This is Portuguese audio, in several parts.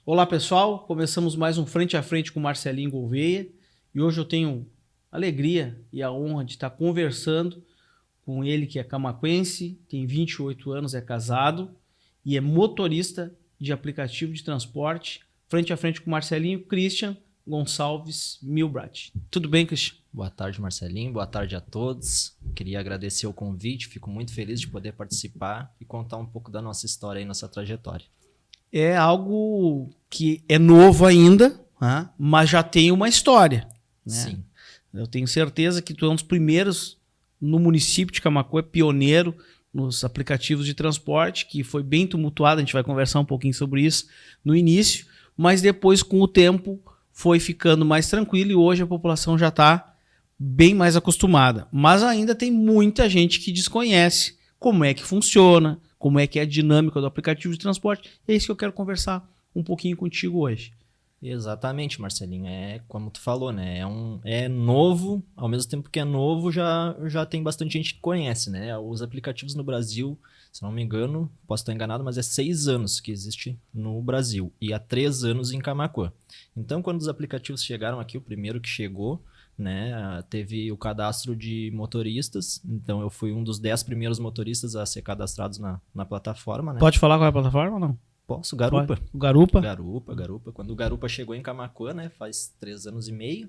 Olá pessoal, começamos mais um Frente a Frente com Marcelinho Gouveia e hoje eu tenho a alegria e a honra de estar conversando com ele que é camaquense, tem 28 anos, é casado e é motorista de aplicativo de transporte. Frente a Frente com Marcelinho, Christian Gonçalves Milbrat. Tudo bem, Christian? Boa tarde, Marcelinho. Boa tarde a todos. Queria agradecer o convite. Fico muito feliz de poder participar e contar um pouco da nossa história e nossa trajetória. É algo que é novo ainda, né? Mas já tem uma história. Né? Sim. Eu tenho certeza que tu é um dos primeiros no município de Camaquã, pioneiro nos aplicativos de transporte, que foi bem tumultuado, a gente vai conversar um pouquinho sobre isso no início, mas depois, com o tempo, foi ficando mais tranquilo e hoje a população já está bem mais acostumada. Mas ainda tem muita gente que desconhece como é que funciona, como é que é a dinâmica do aplicativo de transporte. É isso que eu quero conversar um pouquinho contigo hoje. Exatamente, Marcelinho. É como tu falou, né? É novo, ao mesmo tempo que é novo, já tem bastante gente que conhece, né? Os aplicativos no Brasil, se não me engano, posso estar enganado, mas é 6 anos que existe no Brasil e há 3 anos em Camaquã. Então, quando os aplicativos chegaram aqui, o primeiro que chegou, né, teve o cadastro de motoristas. Então, eu fui um dos 10 primeiros motoristas a ser cadastrados na plataforma, né? Pode falar qual é a plataforma ou não? Posso, Garupa. O Garupa? Garupa. Quando o Garupa chegou em Camaquã, né, faz 3 anos e meio.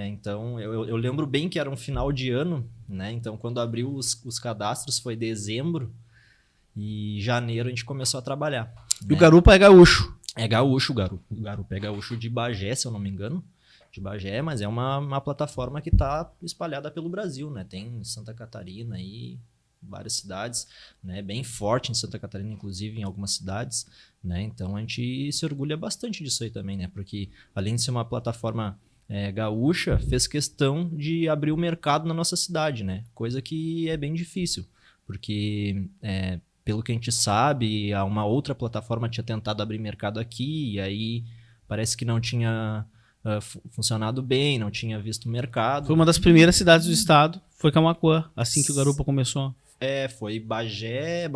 Então, eu lembro bem que era um final de ano, né? Então, quando abriu os cadastros foi dezembro e janeiro a gente começou a trabalhar. E o Garupa é gaúcho? É gaúcho o Garupa. O Garupa é gaúcho de Bagé, se eu não me engano. De Bagé, mas é uma plataforma que está espalhada pelo Brasil, né? Tem em Santa Catarina e várias cidades, né? Bem forte em Santa Catarina, inclusive em algumas cidades, né? Então a gente se orgulha bastante disso aí também, né? Porque além de ser uma plataforma gaúcha, fez questão de abrir o mercado na nossa cidade, né? Coisa que é bem difícil, porque pelo que a gente sabe, uma outra plataforma tinha tentado abrir mercado aqui e aí parece que não tinha funcionado bem, não tinha visto o mercado. Foi uma das primeiras cidades do estado, foi Camaquã, assim que o Garupa começou. Foi Bagé,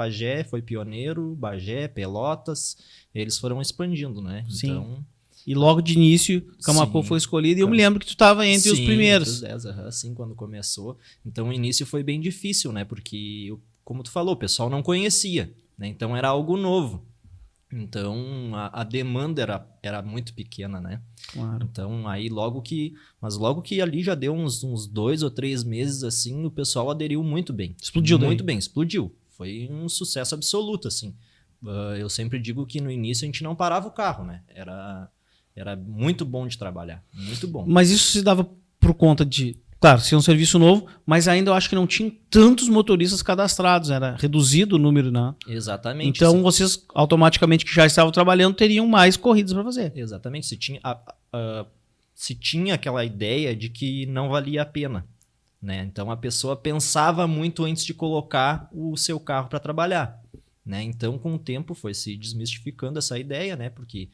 foi pioneiro, Bagé, Pelotas, eles foram expandindo, né? Sim. Então, e logo de início, Camaquã foi escolhido e eu me lembro que tu estava entre os primeiros. Entre os 10, assim, quando começou. Então o início foi bem difícil, né? Porque, como tu falou, o pessoal não conhecia, né? Então era algo novo. Então a demanda era muito pequena, né? Claro. Então aí logo que ali já deu uns 2 ou 3 meses assim, o pessoal aderiu muito bem. Explodiu muito bem, explodiu. Foi um sucesso absoluto, assim. Eu sempre digo que no início a gente não parava o carro, né? Era muito bom de trabalhar, muito bom. Mas isso se dava por conta de, claro, ser um serviço novo, mas ainda eu acho que não tinha tantos motoristas cadastrados, era reduzido o número, né? Exatamente. Então vocês, automaticamente que já estavam trabalhando, teriam mais corridas para fazer. Exatamente. Se tinha aquela ideia de que não valia a pena, né? Então a pessoa pensava muito antes de colocar o seu carro para trabalhar, né? Então com o tempo foi se desmistificando essa ideia, né? Porque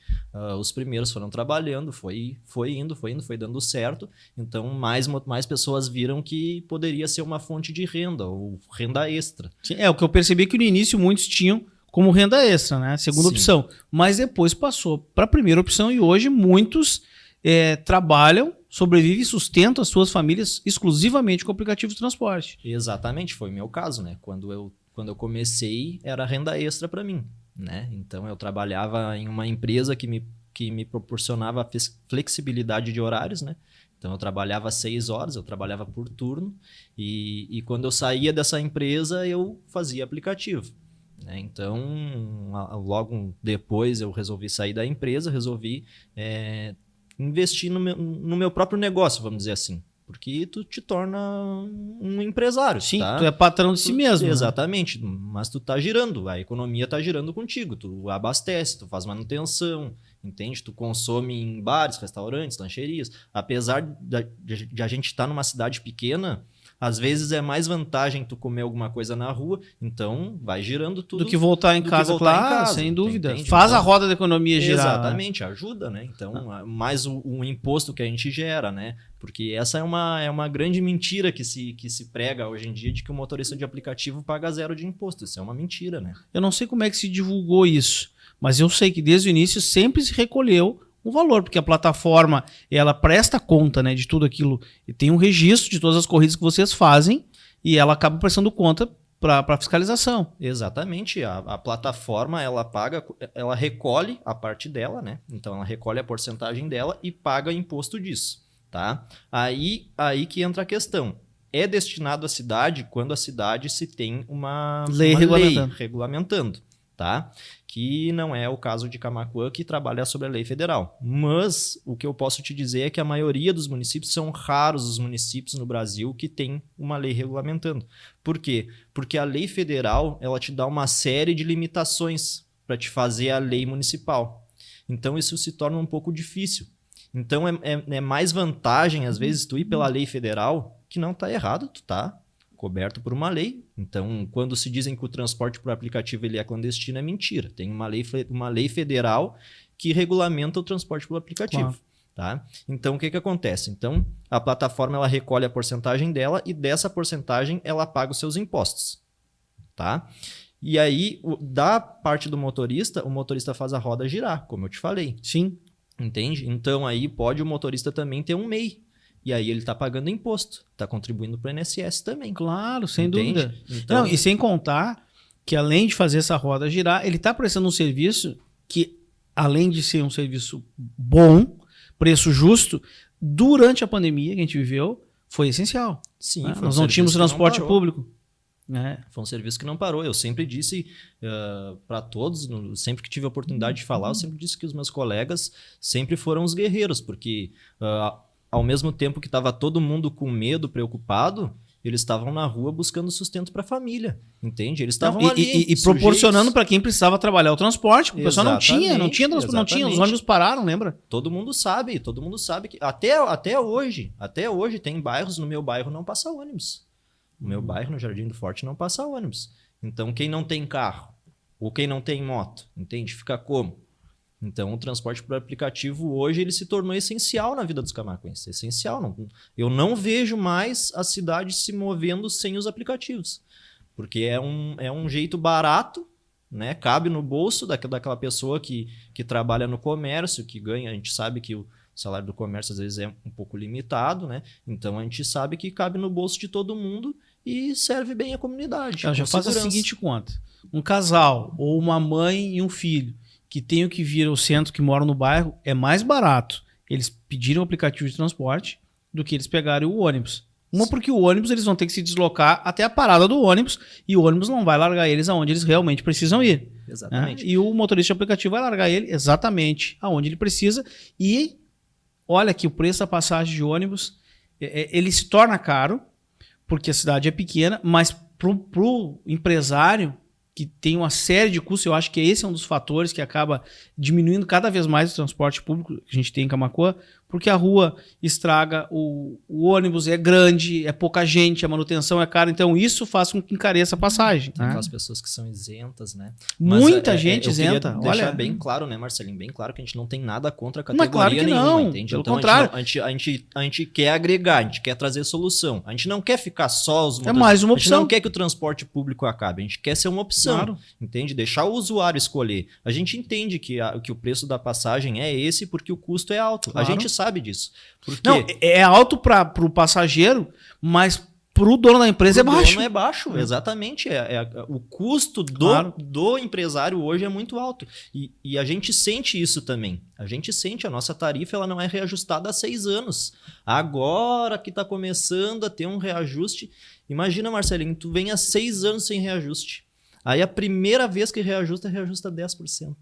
os primeiros foram trabalhando, foi indo, foi dando certo. Então mais pessoas viram que poderia ser uma fonte de renda ou renda extra. O que eu percebi que no início muitos tinham como renda extra, né? Segunda opção. Mas depois passou para a primeira opção e hoje muitos trabalham, sobrevivem e sustentam as suas famílias exclusivamente com aplicativos de transporte. Exatamente, foi o meu caso, né? Quando eu comecei, era renda extra para mim, né? Então eu trabalhava em uma empresa que me proporcionava flexibilidade de horários, né? Então eu trabalhava 6 horas, eu trabalhava por turno e quando eu saía dessa empresa eu fazia aplicativo. Então, logo depois eu resolvi sair da empresa, resolvi investir no meu próprio negócio, vamos dizer assim. Porque tu te torna um empresário. Sim, tá? Tu é patrão de si mesmo. Exatamente, né? Mas tu tá girando, a economia tá girando contigo. Tu abastece, tu faz manutenção, entende? Tu consome em bares, restaurantes, lancherias. Apesar de a gente estar numa cidade pequena, Às vezes é mais vantagem tu comer alguma coisa na rua, então vai girando tudo. Do que voltar em casa, claro, sem dúvida. Entende? Faz então, a roda da economia girar. Exatamente, ajuda, né? Então, mais o imposto que a gente gera, né? Porque essa é uma grande mentira que se prega hoje em dia, de que o motorista de aplicativo paga zero de imposto. Isso é uma mentira, né? Eu não sei como é que se divulgou isso, mas eu sei que desde o início sempre se recolheu um valor, porque a plataforma, ela presta conta, né, de tudo aquilo, e tem um registro de todas as corridas que vocês fazem, e ela acaba prestando conta para fiscalização. Exatamente, a plataforma, ela recolhe a parte dela, né? Então ela recolhe a porcentagem dela e paga imposto disso, tá? Aí que entra a questão. É destinado à cidade quando a cidade se tem uma lei regulamentando, tá? Que não é o caso de Camaquã, que trabalha sobre a lei federal. Mas o que eu posso te dizer é que a maioria dos municípios, são raros os municípios no Brasil que tem uma lei regulamentando. Por quê? Porque a lei federal, ela te dá uma série de limitações para te fazer a lei municipal. Então isso se torna um pouco difícil. Então é mais vantagem, às vezes, tu ir pela lei federal, que não está errado, tu tá coberto por uma lei. Então, quando se dizem que o transporte por aplicativo ele é clandestino, é mentira. Tem uma lei federal que regulamenta o transporte por aplicativo. Claro. Tá? Então, o que acontece? Então, a plataforma ela recolhe a porcentagem dela e dessa porcentagem ela paga os seus impostos. Tá? E aí, da parte do motorista, o motorista faz a roda girar, como eu te falei. Sim. Entende? Então, aí pode o motorista também ter um MEI. E aí ele está pagando imposto, está contribuindo para o INSS também. Claro, sem Entende? dúvida. Então, não, e sem contar que, além de fazer essa roda girar, ele está prestando um serviço que, além de ser um serviço bom, preço justo, durante a pandemia que a gente viveu, foi essencial. Sim, né? Nós não tínhamos transporte público. Foi um serviço que não parou. Eu sempre disse para todos, sempre que tive a oportunidade de falar, eu sempre disse que os meus colegas sempre foram os guerreiros, porque ao mesmo tempo que estava todo mundo com medo, preocupado, eles estavam na rua buscando sustento para a família, entende? Eles estavam ali. E proporcionando para quem precisava trabalhar o transporte, porque o pessoal não tinha transporte, não tinha, os ônibus pararam, lembra? Todo mundo sabe que até hoje tem bairros, no meu bairro não passa ônibus. No meu bairro, no Jardim do Forte, não passa ônibus. Então, quem não tem carro, ou quem não tem moto, entende? Fica como? Então, o transporte por aplicativo hoje ele se tornou essencial na vida dos camaquenses. Essencial. Eu não vejo mais a cidade se movendo sem os aplicativos. Porque é um jeito barato, né? Cabe no bolso daquela pessoa que trabalha no comércio, que ganha. A gente sabe que o salário do comércio às vezes é um pouco limitado, né? Então, a gente sabe que cabe no bolso de todo mundo e serve bem a comunidade. Já faz a seguinte conta. Um casal ou uma mãe e um filho que tenham que vir ao centro, que moram no bairro, é mais barato eles pedirem um aplicativo de transporte do que eles pegarem o ônibus. Porque o ônibus eles vão ter que se deslocar até a parada do ônibus e o ônibus não vai largar eles aonde eles realmente precisam ir. Exatamente. Né? E o motorista de aplicativo vai largar ele exatamente aonde ele precisa. E olha que o preço da passagem de ônibus ele se torna caro porque a cidade é pequena, mas pro empresário que tem uma série de custos, eu acho que esse é um dos fatores que acaba diminuindo cada vez mais o transporte público que a gente tem em Camaquã, porque a rua estraga, o ônibus é grande, é pouca gente, a manutenção é cara, então isso faz com que encareça a passagem. Tem aquelas pessoas que são isentas, né? Muita gente isenta. Eu queria deixar bem claro, né, Marcelinho? Bem claro que a gente não tem nada contra a categoria nenhuma, não, entende? Pelo então contrário. A gente quer agregar, a gente quer trazer solução. A gente não quer ficar só os motoristas. É mais uma opção. A gente não quer que o transporte público acabe, a gente quer ser uma opção. Claro. Entende? Deixar o usuário escolher. A gente entende que o preço da passagem é esse porque o custo é alto. Claro. A gente sabe disso. Não, é alto para o passageiro, mas para o dono da empresa é baixo. O dono é baixo, exatamente. O custo do empresário hoje é muito alto. E a gente sente isso também. A gente sente, a nossa tarifa ela não é reajustada há 6 anos. Agora que está começando a ter um reajuste. Imagina, Marcelinho, tu vem há 6 anos sem reajuste. Aí a primeira vez que reajusta 10%.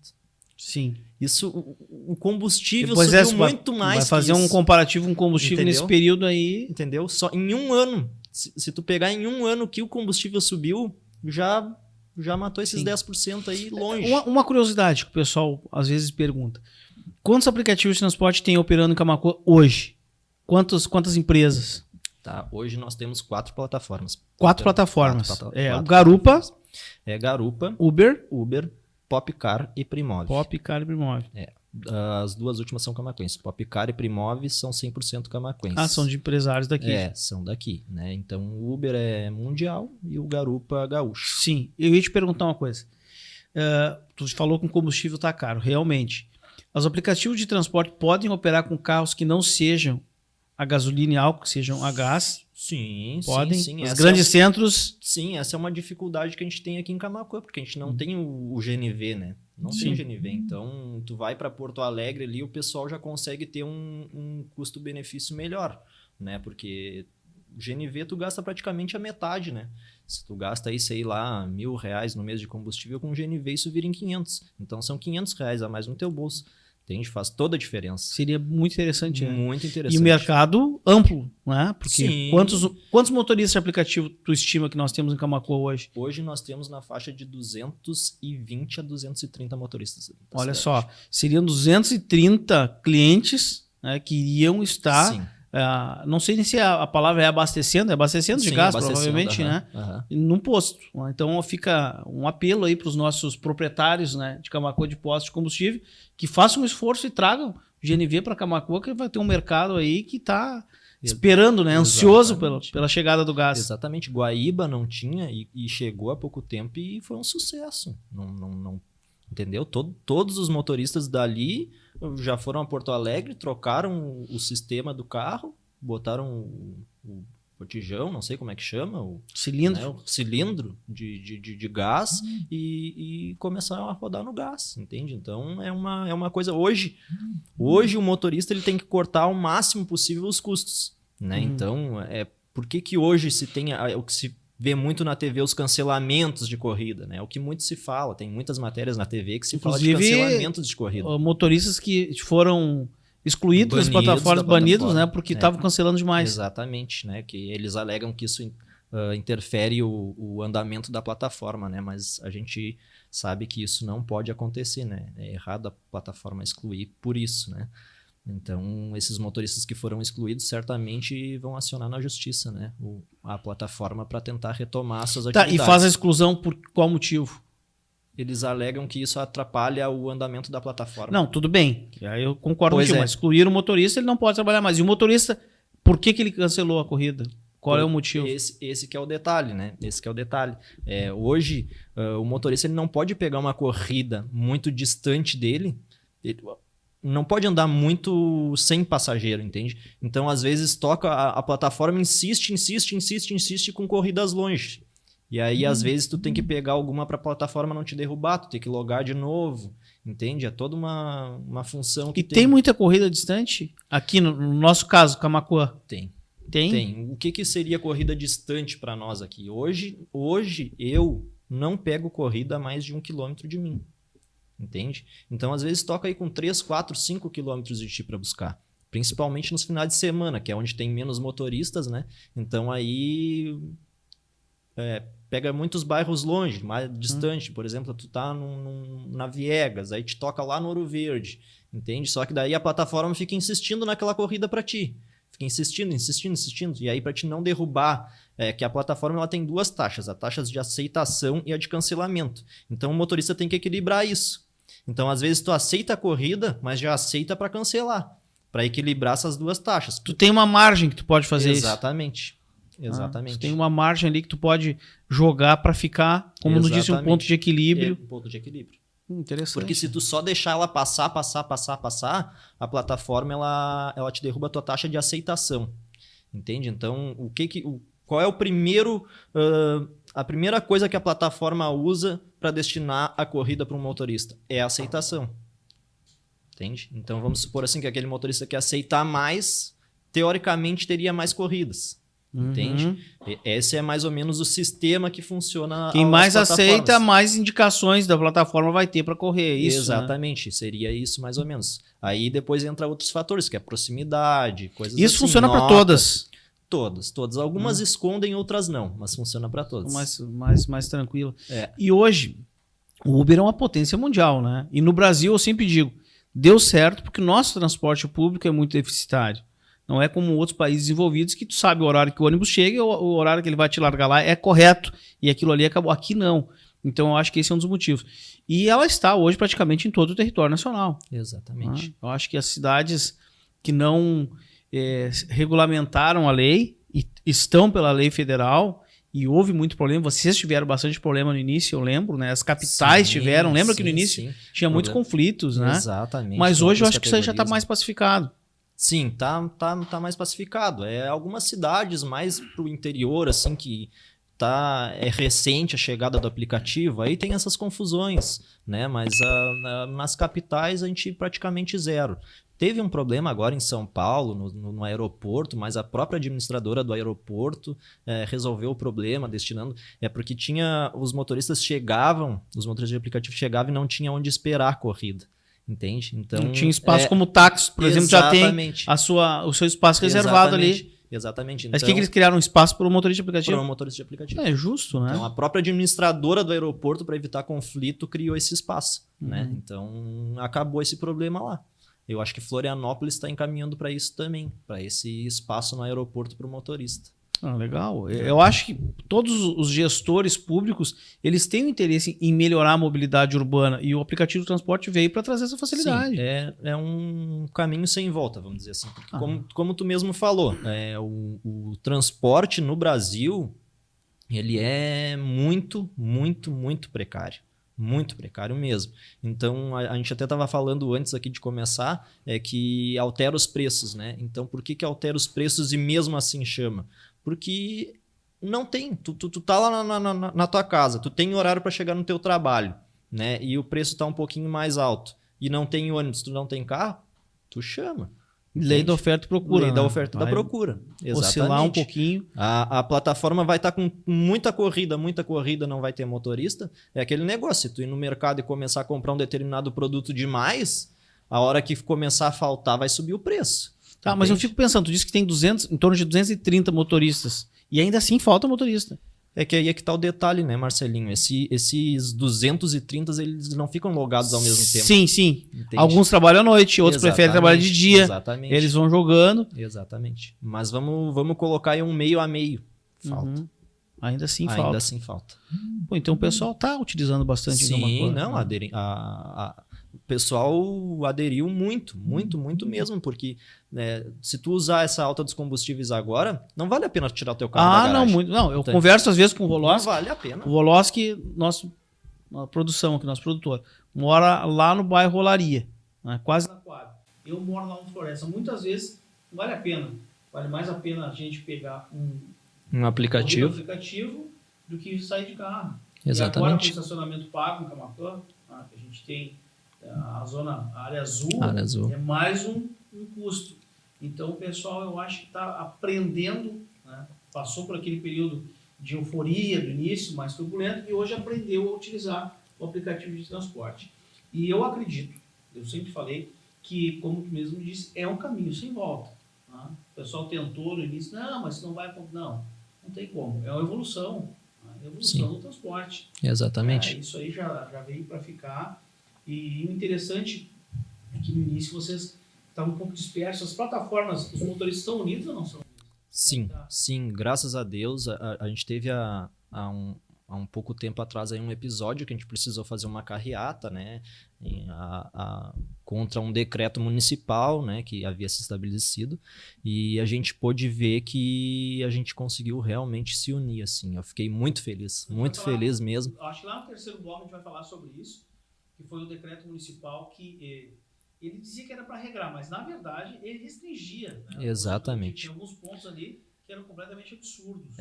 Sim. Isso, o combustível depois subiu muito mais. Vai fazer um comparativo com o combustível. Entendeu? Nesse período aí. Entendeu? Só em um ano. Se tu pegar em um ano que o combustível subiu, já matou esses 10% aí longe. Uma curiosidade que o pessoal às vezes pergunta. Quantos aplicativos de transporte tem operando em Camaquã hoje? Quantas empresas? Tá, hoje nós temos 4 plataformas. Quatro plataformas. Quatro O Garupa, Garupa, Uber, Popcar e Primove. Popcar e Primove. As duas últimas são camaquenses. Popcar e Primove são 100% camaquenses. São de empresários daqui. São daqui, né? Então o Uber é mundial e o Garupa gaúcho. Sim, eu ia te perguntar uma coisa. Tu falou que o combustível está caro, realmente. Os aplicativos de transporte podem operar com carros que não sejam a gasolina e álcool, que sejam a gás? Sim, podem. sim. Os grandes centros... Sim, essa é uma dificuldade que a gente tem aqui em Camaquã, porque a gente não tem o GNV, né? Não tem o GNV. Então, tu vai para Porto Alegre ali, o pessoal já consegue ter um custo-benefício melhor, né? Porque o GNV tu gasta praticamente a metade, né? Se tu gasta aí, sei lá, R$1.000 no mês de combustível, com o GNV isso vira em 500. Então, são R$500 a mais no teu bolso. Entende? Faz toda a diferença. Seria muito interessante. Muito interessante. E o mercado amplo, né? Porque Sim. quantos motoristas de aplicativo tu estima que nós temos em Camaquã hoje? Hoje nós temos na faixa de 220 a 230 motoristas. Olha só, seriam 230 clientes, né, que iriam estar... Sim. Não sei nem se a palavra é abastecendo de Sim, gás, abastecendo, provavelmente, né? Num posto. Então fica um apelo aí para os nossos proprietários, né, de Camaquã de postos de combustível, que façam um esforço e tragam GNV para Camaquã, que vai ter um mercado aí que está esperando, né, ansioso pela chegada do gás. Exatamente. Guaíba não tinha e chegou há pouco tempo e foi um sucesso. Não entendeu? Todos os motoristas dali já foram a Porto Alegre, trocaram o sistema do carro, botaram o botijão, não sei como é que chama, o cilindro de gás e começaram a rodar no gás, entende? Então é uma coisa... Hoje o motorista ele tem que cortar ao máximo possível os custos, né? Então, por que hoje se tem o que se vê muito na TV os cancelamentos de corrida, né? É o que muito se fala. Tem muitas matérias na TV que se fala de cancelamentos de corrida. Motoristas que foram excluídos das plataformas, banidos, né? Porque estavam cancelando demais. Exatamente, né? Que eles alegam que isso interfere o andamento da plataforma, né? Mas a gente sabe que isso não pode acontecer, né? É errado a plataforma excluir por isso, né? Então, esses motoristas que foram excluídos certamente vão acionar na justiça, né? A plataforma para tentar retomar suas atividades. E faz a exclusão por qual motivo? Eles alegam que isso atrapalha o andamento da plataforma. Não, tudo bem. Aí eu concordo contigo, mas excluir o motorista, ele não pode trabalhar mais. E o motorista, por que ele cancelou a corrida? Qual é o motivo? Esse que é o detalhe, né? Esse que é o detalhe. Hoje, o motorista ele não pode pegar uma corrida muito distante dele. Não pode andar muito sem passageiro, entende? Então, às vezes, a plataforma insiste com corridas longe. E aí, às vezes, tu tem que pegar alguma para a plataforma não te derrubar, tu tem que logar de novo, entende? É toda uma função que tem muita corrida distante? Aqui, no nosso caso, Camaquã? Tem. Tem? O que seria corrida distante para nós aqui? Hoje, eu não pego corrida a mais de 1 quilômetro de mim. Entende? Então, às vezes, toca aí com 3, 4, 5 quilômetros de ti para buscar. Principalmente nos finais de semana, que é onde tem menos motoristas, né? Então, aí pega muitos bairros longe, mais distante. Por exemplo, tu tá na Viegas, aí te toca lá no Ouro Verde, entende? Só que daí a plataforma fica insistindo naquela corrida para ti. Fica insistindo. E aí, para te não derrubar, que a plataforma ela tem 2 taxas, a taxa de aceitação e a de cancelamento. Então, o motorista tem que equilibrar isso. Então, às vezes, tu aceita a corrida, mas já aceita para cancelar, para equilibrar essas 2 taxas. Tu tem uma margem que tu pode fazer Exatamente. Tu tem uma margem ali que tu pode jogar para ficar, como nos disse, um ponto de equilíbrio. Um ponto de equilíbrio. Interessante. Porque se tu só deixar ela passar, a plataforma ela te derruba a tua taxa de aceitação. Entende? Então, qual é a primeira coisa que a plataforma usa para destinar a corrida para um motorista? É a aceitação. Entende? Então, vamos supor assim que aquele motorista que aceitar mais, teoricamente teria mais corridas. Entende? Esse é mais ou menos o sistema que funciona. Quem mais aceita, mais indicações da plataforma vai ter para correr. É isso, exatamente, né? Seria isso mais ou menos. Aí depois entra outros fatores, que é proximidade, coisas isso assim. Funciona para todas? Todas. Algumas escondem, outras não, mas funciona para todas. Mais tranquilo. E hoje, o Uber é uma potência mundial, né? E no Brasil, eu sempre digo, deu certo porque o nosso transporte público é muito deficitário. Não é como outros países desenvolvidos que tu sabe o horário que o ônibus chega e o horário que ele vai te largar lá é correto. E aquilo ali acabou. Aqui não. Então eu acho que esse é um dos motivos. E ela está hoje praticamente em todo o território nacional. Exatamente. Eu acho que as cidades que não regulamentaram a lei e estão pela lei federal, e houve muito problema, vocês tiveram bastante problema no início, eu lembro, né? As capitais tiveram, lembra que no início tinha muitos conflitos, né? Exatamente. Mas hoje eu acho que isso aí já está mais pacificado. Sim, tá mais pacificado. Algumas cidades mais pro interior, assim, que é recente a chegada do aplicativo, aí tem essas confusões, né? Mas nas capitais a gente praticamente zero. Teve um problema agora em São Paulo, no aeroporto, mas a própria administradora do aeroporto resolveu o problema, destinando... porque os motoristas de aplicativo chegavam e não tinha onde esperar a corrida. Entende? Então, não tinha espaço como táxi, por exemplo, já tem o seu espaço reservado ali. Exatamente. Mas que eles criaram um espaço para o motorista de aplicativo? Para o motorista de aplicativo. É justo, né? Então, a própria administradora do aeroporto, para evitar conflito, criou esse espaço. Né? Então, acabou esse problema lá. Eu acho que Florianópolis está encaminhando para isso também, para esse espaço no aeroporto para o motorista. Legal. Eu acho que todos os gestores públicos, eles têm um interesse em melhorar a mobilidade urbana e o aplicativo de transporte veio para trazer essa facilidade. Sim, é um caminho sem volta, vamos dizer assim. Porque como tu mesmo falou, o transporte no Brasil, ele é muito, muito, muito precário. Muito precário mesmo. Então, a gente até estava falando antes aqui de começar, que altera os preços, né? Então, por que altera os preços e mesmo assim chama? Porque não tem. Tu tá lá na tua casa, tu tem horário para chegar no teu trabalho, né? E o preço tá um pouquinho mais alto. E não tem ônibus, tu não tem carro, tu chama. Lei da oferta e procura. Lei da oferta e da procura. Exatamente. Oscilar um pouquinho. A plataforma vai estar com muita corrida, não vai ter motorista. É aquele negócio, se tu ir no mercado e começar a comprar um determinado produto demais, a hora que começar a faltar vai subir o preço. Tá, mas eu fico pensando, tu disse que tem em torno de 230 motoristas. E ainda assim falta motorista. É que aí é que tá o detalhe, né, Marcelinho? Esses 230, eles não ficam logados ao mesmo tempo. Sim. Entende? Alguns trabalham à noite, outros preferem trabalhar de dia. Exatamente. Eles vão jogando. Exatamente. Mas vamos colocar aí um meio a meio. Falta. Ainda assim falta. Ainda assim falta. Pô, então o pessoal tá utilizando bastante alguma coisa. Sim, não, o pessoal aderiu muito mesmo, porque se tu usar essa alta dos combustíveis agora, não vale a pena tirar o teu carro da garagem. Não, eu converso às vezes com o Voloski. Não vale a pena. O Voloski, nosso produtor, mora lá no bairro Rolaria, né, quase na quadra. Eu moro lá no Floresta. Muitas vezes não vale a pena. Vale mais a pena a gente pegar um aplicativo do que sair de carro. Exatamente. E agora com o estacionamento pago em Camaquã, que a gente tem a área azul, é mais um custo. Então o pessoal, eu acho que está aprendendo, né? Passou por aquele período de euforia do início, mais turbulento, e hoje aprendeu a utilizar o aplicativo de transporte. E eu acredito, eu sempre falei, que, como tu mesmo disse, é um caminho sem volta. Né? O pessoal tentou no início, mas não vai... Não tem como. É uma evolução. A evolução do transporte. Exatamente. Isso aí já veio para ficar. E o interessante é que no início vocês estavam um pouco dispersos. As plataformas, os motoristas estão unidos ou não são unidos? Sim. Graças a Deus, a gente teve há um pouco tempo atrás aí um episódio que a gente precisou fazer uma carreata, né? Contra um decreto municipal, né, que havia se estabelecido, e a gente pôde ver que a gente conseguiu realmente se unir, assim. Eu fiquei muito feliz mesmo. Acho que lá no terceiro bloco a gente vai falar sobre isso, que foi o decreto municipal que ele dizia que era para regrar, mas na verdade ele restringia. Né? Exatamente. Tinha alguns pontos ali que eram completamente absurdos.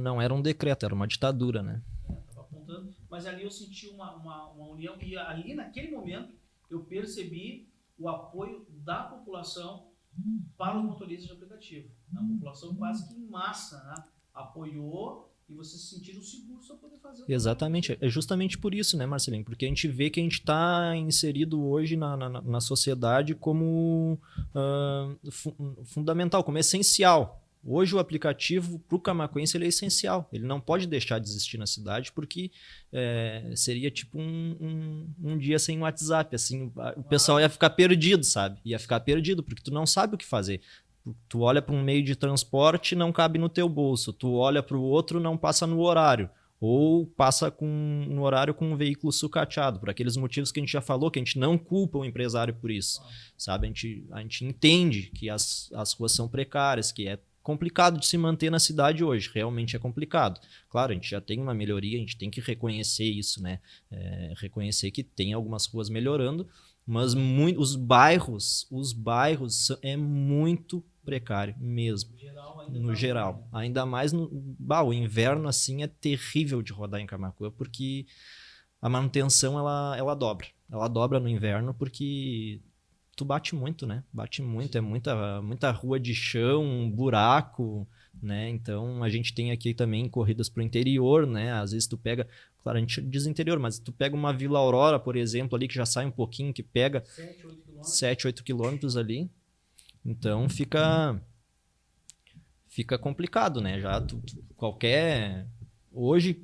Não era um decreto, era uma ditadura, né? Estava apontando, mas ali eu senti uma união, e ali naquele momento eu percebi o apoio da população para os motoristas de aplicativo. A população quase que em massa, né? Apoiou, e vocês se sentiram seguros para poder fazer. Exatamente. É justamente por isso, né, Marcelinho? Porque a gente vê que a gente está inserido hoje na sociedade como fundamental, como essencial. Hoje o aplicativo para o camaquense ele é essencial. Ele não pode deixar de existir na cidade, porque seria tipo um dia sem WhatsApp. Assim, o pessoal ia ficar perdido, sabe? Ia ficar perdido, porque tu não sabe o que fazer. Tu olha para um meio de transporte, não cabe no teu bolso. Tu olha para o outro, não passa no horário. Ou passa no horário com um veículo sucateado, por aqueles motivos que a gente já falou, que a gente não culpa o empresário por isso. Sabe? A gente entende que as ruas são precárias, que é complicado de se manter na cidade hoje, realmente é complicado. Claro, a gente já tem uma melhoria, a gente tem que reconhecer isso, né? Reconhecer que tem algumas ruas melhorando, mas os bairros é muito precário mesmo, no geral. Ainda mais o inverno assim é terrível de rodar em Camaquã, porque a manutenção ela dobra no inverno, porque tu bate muito, né? Bate muito, é muita rua de chão, buraco, né? Então a gente tem aqui também corridas pro interior, né? Às vezes tu pega, claro, a gente diz interior, mas tu pega uma Vila Aurora, por exemplo, ali que já sai um pouquinho, que pega 7, 8 quilômetros ali. Então fica complicado, né? Já hoje,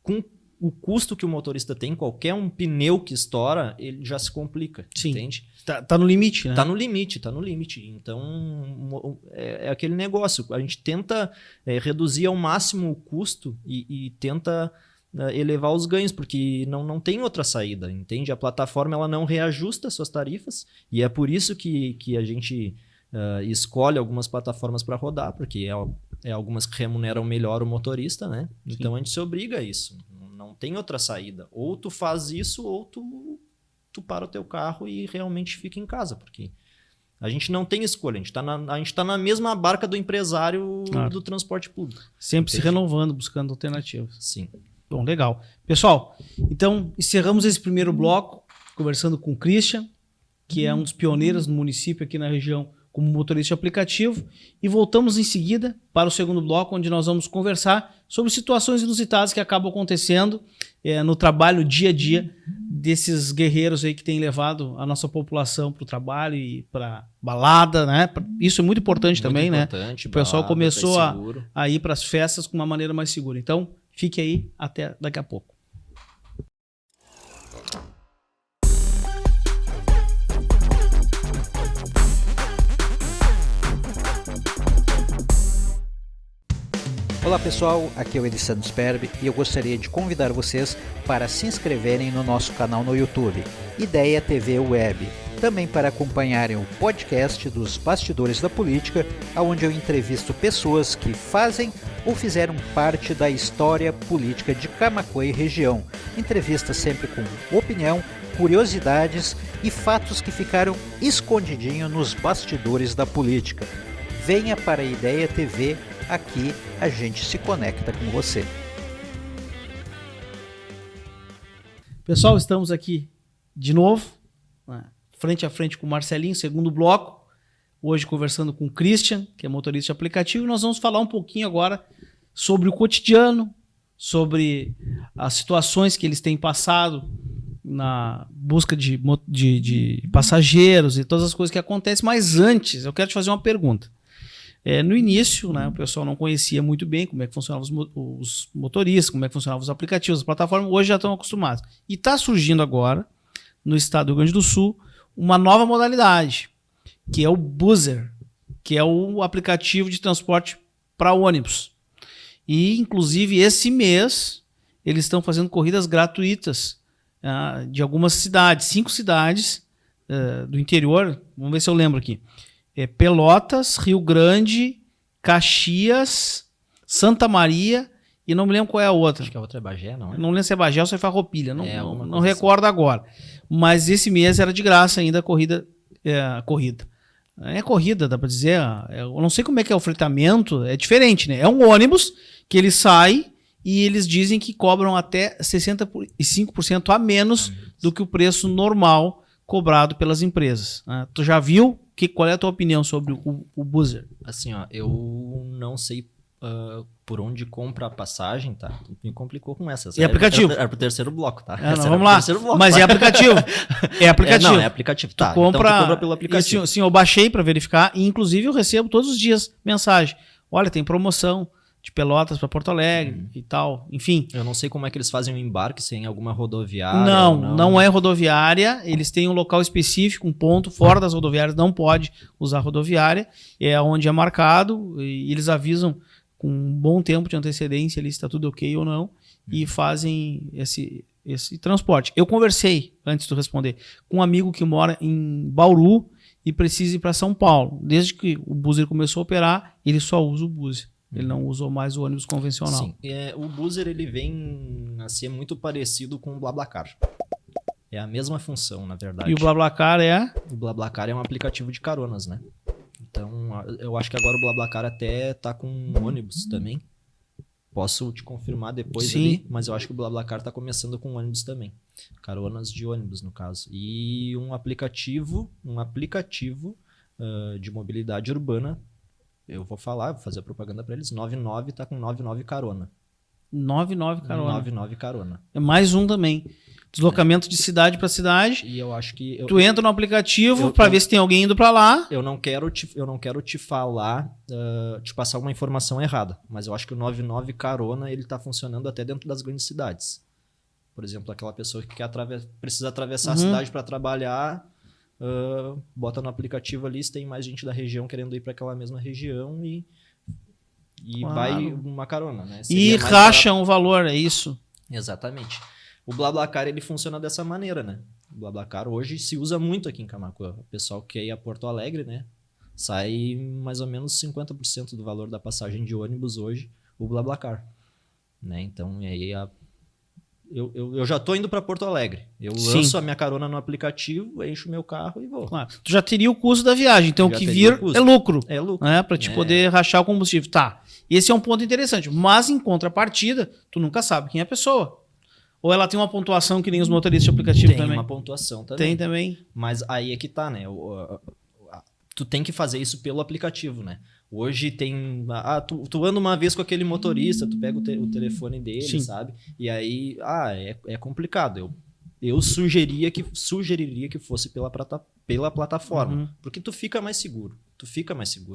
com o custo que o motorista tem, qualquer um pneu que estoura, ele já se complica, Sim. Entende? Tá no limite, né? Tá no limite. Então, é aquele negócio. A gente tenta reduzir ao máximo o custo e tenta elevar os ganhos, porque não tem outra saída, entende? A plataforma ela não reajusta suas tarifas, e é por isso que a gente escolhe algumas plataformas para rodar, porque é algumas que remuneram melhor o motorista, né? Sim. Então a gente se obriga a isso. Não tem outra saída. Ou tu faz isso, ou tu para o teu carro e realmente fica em casa, porque a gente não tem escolha. A gente tá na mesma barca do empresário do transporte público. Sempre se renovando, buscando alternativas. Sim. Bom, legal. Pessoal, então encerramos esse primeiro bloco conversando com o Christian, que é um dos pioneiros no município aqui na região como motorista de aplicativo, e voltamos em seguida para o segundo bloco, onde nós vamos conversar sobre situações inusitadas que acabam acontecendo no trabalho dia a dia desses guerreiros aí que têm levado a nossa população para o trabalho e para balada, né? Isso é muito importante também, importante, né? O pessoal balada, começou seguro. a ir para as festas com uma maneira mais segura. Então, fique aí, até daqui a pouco. Olá pessoal, aqui é o Elisandro Sperbi e eu gostaria de convidar vocês para se inscreverem no nosso canal no YouTube, Ideia TV Web. Também para acompanharem o podcast dos Bastidores da Política, onde eu entrevisto pessoas que fazem ou fizeram parte da história política de Camaquã e região. Entrevistas sempre com opinião, curiosidades e fatos que ficaram escondidinhos nos bastidores da política. Venha para a Ideia TV, aqui a gente se conecta com você. Pessoal, estamos aqui de novo, frente a frente com o Marcelinho, segundo bloco. Hoje conversando com o Christian, que é motorista de aplicativo, e nós vamos falar um pouquinho agora sobre o cotidiano, sobre as situações que eles têm passado na busca de passageiros e todas as coisas que acontecem. Mas antes, eu quero te fazer uma pergunta. No início, né, o pessoal não conhecia muito bem como é que funcionavam os motoristas, como é que funcionavam os aplicativos, as plataformas, hoje já estão acostumados. E está surgindo agora, no estado do Rio Grande do Sul, uma nova modalidade, que é o Buzzer, que é o aplicativo de transporte para ônibus. E, inclusive, esse mês, eles estão fazendo corridas gratuitas de algumas cidades, 5 cidades do interior. Vamos ver se eu lembro aqui. Pelotas, Rio Grande, Caxias, Santa Maria e não me lembro qual é a outra. Acho que a outra é Bagé, não é? Não lembro se é Bagé ou se é Farroupilha, não recordo agora. Mas esse mês era de graça ainda a corrida. É corrida, dá para dizer. Eu não sei como é que é o fretamento, é diferente, né? É um ônibus que ele sai e eles dizem que cobram até 65% a menos do que o preço normal cobrado pelas empresas. Tu já viu? Qual é a tua opinião sobre o Buzzer? Assim, ó, eu não sei por onde compra a passagem, tá? Me complicou com essas. É aplicativo? Era pro terceiro bloco, tá? Vamos lá. Bloco, mas tá? É aplicativo. É aplicativo. É aplicativo, tá. Tu compra, então tu compra pelo aplicativo. Assim, eu baixei para verificar e inclusive eu recebo todos os dias mensagem. Olha, tem promoção, de Pelotas para Porto Alegre e tal. Enfim. Eu não sei como é que eles fazem o embarque, se é em alguma rodoviária. Não é rodoviária. Eles têm um local específico, um ponto fora das rodoviárias, não pode usar rodoviária. É onde é marcado e eles avisam com um bom tempo de antecedência ali se está tudo ok ou não e fazem esse transporte. Eu conversei, antes de tu responder, com um amigo que mora em Bauru e precisa ir para São Paulo. Desde que o Buser começou a operar, ele só usa o Buser. Ele não usou mais o ônibus convencional. Sim, o Buser ele vem a ser muito parecido com o BlaBlaCar. É a mesma função, na verdade. E o BlaBlaCar é? O BlaBlaCar é um aplicativo de caronas, né? Então, eu acho que agora o BlaBlaCar até tá com ônibus também. Posso te confirmar depois ali, mas eu acho que o BlaBlaCar tá começando com ônibus também. Caronas de ônibus, no caso. E um aplicativo de mobilidade urbana. Eu vou fazer a propaganda para eles. 99 tá com 99 carona. 99 carona. 99 carona. É mais um também. Deslocamento de cidade para cidade. E eu acho que... Tu entra no aplicativo para ver se tem alguém indo para lá. Eu não quero te falar, te passar uma informação errada. Mas eu acho que o 99 carona ele tá funcionando até dentro das grandes cidades. Por exemplo, aquela pessoa que precisa atravessar a cidade para trabalhar... bota no aplicativo ali se tem mais gente da região querendo ir para aquela mesma região e claro. Vai uma carona, né? E racham o valor, é isso? Exatamente. O BlaBlaCar ele funciona dessa maneira, né? O BlaBlaCar hoje se usa muito aqui em Camaquã. O pessoal que quer ir a Porto Alegre, né? Sai mais ou menos 50% do valor da passagem de ônibus hoje, o BlaBlaCar. Né? Então, aí eu já tô indo para Porto Alegre. Eu lanço a minha carona no aplicativo, encho o meu carro e vou. Claro. Tu já teria o custo da viagem, então o que vir é lucro. É lucro. Né? Para te poder rachar o combustível. Tá, esse é um ponto interessante. Mas em contrapartida, tu nunca sabe quem é a pessoa. Ou ela tem uma pontuação que nem os motoristas de aplicativo também? Tem uma pontuação também. Tem também. Mas aí é que tá, né? Tu tem que fazer isso pelo aplicativo, né? Hoje tem... tu anda uma vez com aquele motorista, tu pega o telefone dele, Sim. sabe? E aí, é complicado. Eu sugeriria que fosse pela plataforma. Porque tu fica mais seguro.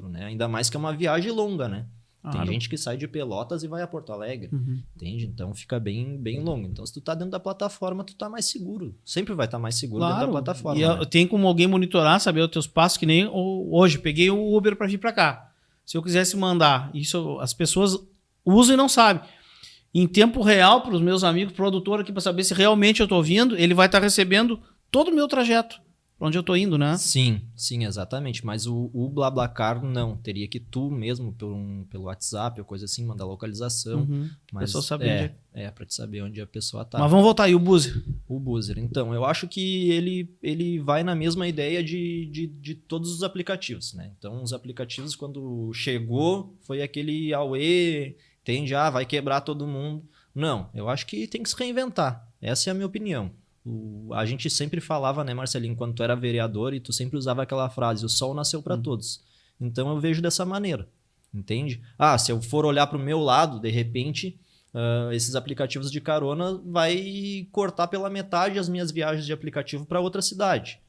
Né? Ainda mais que é uma viagem longa, né? Tem gente que sai de Pelotas e vai a Porto Alegre, entende? Então fica bem, bem longo. Então se tu tá dentro da plataforma, tu tá mais seguro. Sempre vai estar mais seguro dentro da plataforma. E né? Tem como alguém monitorar, saber os teus passos, que nem hoje. Peguei o Uber para vir para cá. Se eu quisesse mandar, isso as pessoas usam e não sabem. Em tempo real, para os meus amigos produtores aqui, para saber se realmente eu estou vindo, ele vai estar recebendo todo o meu trajeto. Para onde eu estou indo, né? Sim, exatamente. Mas o BlaBlaCar não. Teria que tu mesmo, pelo WhatsApp ou coisa assim, mandar localização. Mas pessoa saber para te saber onde a pessoa tá. Mas vamos voltar aí, o Buser. O Buser. Então, eu acho que ele vai na mesma ideia de todos os aplicativos, né? Então, os aplicativos, quando chegou, foi aquele auê, entende? Vai quebrar todo mundo. Não, eu acho que tem que se reinventar. Essa é a minha opinião. A gente sempre falava, né, Marcelinho, quando tu era vereador e tu sempre usava aquela frase, o sol nasceu para todos. Então eu vejo dessa maneira, entende? Se eu for olhar para o meu lado, de repente, esses aplicativos de carona vai cortar pela metade as minhas viagens de aplicativo para outra cidade,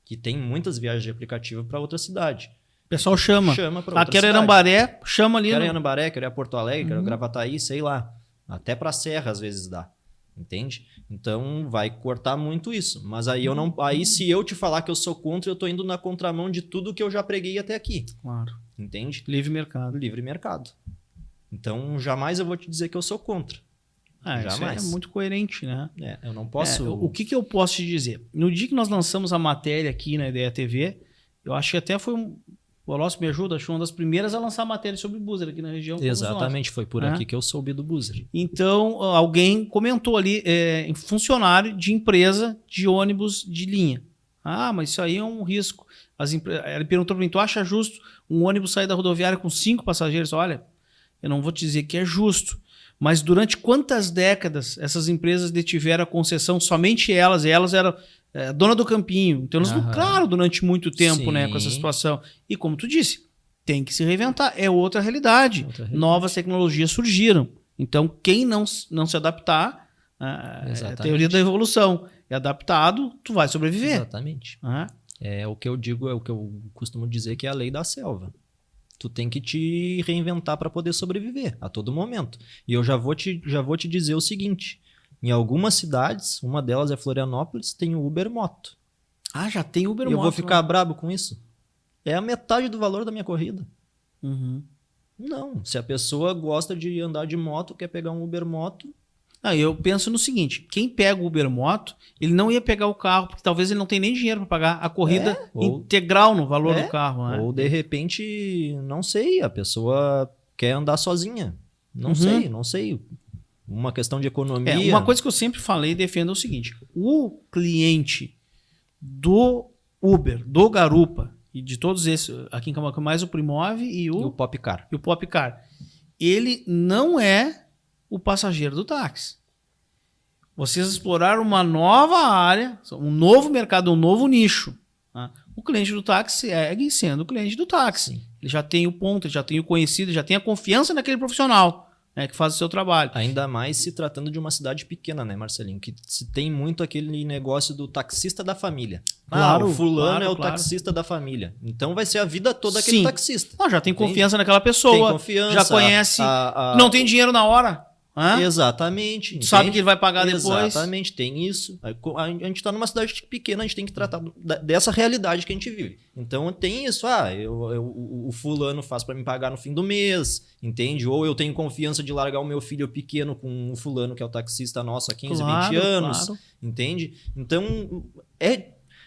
que tem muitas viagens de aplicativo para outra cidade. O pessoal chama. Chama para outra quero ir a Arambaré, chama ali. Quero ir a Arambaré, quero ir a Porto Alegre, quero ir a Gravataí, sei lá. Até para Serra às vezes dá. Entende? Então vai cortar muito isso. Mas aí eu não. Aí, se eu te falar que eu sou contra, eu tô indo na contramão de tudo que eu já preguei até aqui. Claro. Entende? Livre mercado. Livre mercado. Então, jamais eu vou te dizer que eu sou contra. Jamais. Isso é muito coerente, né? Eu não posso. O que eu posso te dizer? No dia que nós lançamos a matéria aqui na Ideia TV, eu acho que até foi o Alonso me ajuda, acho uma das primeiras a lançar matéria sobre o Buser aqui na região. Exatamente, foi por aqui que eu soube do Buser. Então, alguém comentou ali, funcionário de empresa de ônibus de linha. Mas isso aí é um risco. Ele perguntou para mim, tu acha justo um ônibus sair da rodoviária com 5 passageiros? Olha, eu não vou te dizer que é justo, mas durante quantas décadas essas empresas detiveram a concessão, somente elas eram... dona do campinho. Então eles lucraram durante muito tempo, né, com essa situação. E como tu disse, tem que se reinventar. É outra realidade. Novas tecnologias surgiram. Então quem não se adaptar, é a teoria da evolução. É adaptado, tu vai sobreviver. Exatamente. É o que eu digo, é o que eu costumo dizer que é a lei da selva. Tu tem que te reinventar para poder sobreviver a todo momento. E eu já vou te dizer o seguinte, em algumas cidades, uma delas é Florianópolis, tem o Uber Moto. Ah, já tem Uber E eu Moto. vou ficar brabo com isso? É a metade do valor da minha corrida. Uhum. Não, se a pessoa gosta de andar de moto, quer pegar um Uber Moto... Ah, eu penso no seguinte, quem pega o Uber Moto, ele não ia pegar o carro, porque talvez ele não tenha nem dinheiro para pagar a corrida integral no valor do carro. Né? Ou de repente, não sei, a pessoa quer andar sozinha. Não sei. Uma questão de economia. Uma coisa que eu sempre falei e defendo é o seguinte, o cliente do Uber, do Garupa, e de todos esses, aqui em Camaquã, mais o Primove e o Popcar. E o Popcar. Ele não é o passageiro do táxi. Vocês exploraram uma nova área, um novo mercado, um novo nicho. Tá? O cliente do táxi segue sendo o cliente do táxi. Sim. Ele já tem o ponto, ele já tem o conhecido, já tem a confiança naquele profissional, né, que faz o seu trabalho. Ainda mais se tratando de uma cidade pequena, né, Marcelinho? Que se tem muito aquele negócio do taxista da família. Claro, o fulano claro, é o claro. taxista da família. Então vai ser a vida toda aquele taxista. Não, já tem Entende? confiança naquela pessoa. Tem confiança. Já conhece. Não tem dinheiro na hora. Hã? Exatamente. Tu sabe que ele vai pagar depois. Exatamente, tem isso. A gente está numa cidade pequena, a gente tem que tratar dessa realidade que a gente vive. Então tem isso. O fulano faz para me pagar no fim do mês, entende? Ou eu tenho confiança de largar o meu filho pequeno com o fulano que é o taxista nosso há 15, 20 anos, entende? Então,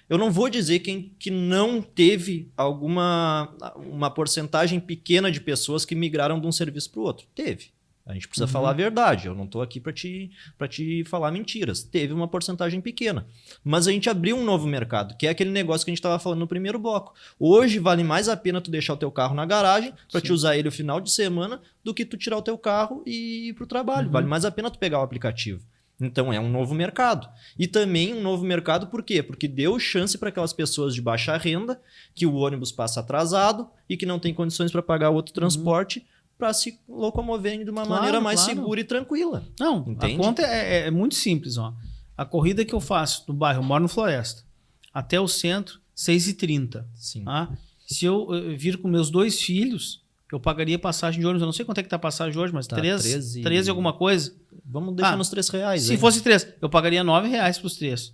eu não vou dizer que não teve uma porcentagem pequena de pessoas que migraram de um serviço para o outro. Teve. A gente precisa falar a verdade. Eu não estou aqui para te falar mentiras. Teve uma porcentagem pequena. Mas a gente abriu um novo mercado, que é aquele negócio que a gente estava falando no primeiro bloco. Hoje vale mais a pena tu deixar o teu carro na garagem para te usar ele o final de semana do que tu tirar o teu carro e ir para o trabalho. Vale mais a pena tu pegar o aplicativo. Então é um novo mercado. E também um novo mercado por quê? Porque deu chance para aquelas pessoas de baixa renda, que o ônibus passa atrasado e que não tem condições para pagar outro transporte, para se locomoverem de uma maneira mais segura e tranquila. Não, entende? A conta é muito simples. Ó. A corrida que eu faço no bairro, eu moro no Floresta, até o centro, 6h30. Sim. Tá? Se eu vir com meus 2 filhos, eu pagaria passagem de ônibus. Eu não sei quanto é que tá a passagem hoje, mas 13 alguma coisa. Vamos deixar nos R$3. Se fosse 3, eu pagaria R$9 para os 3.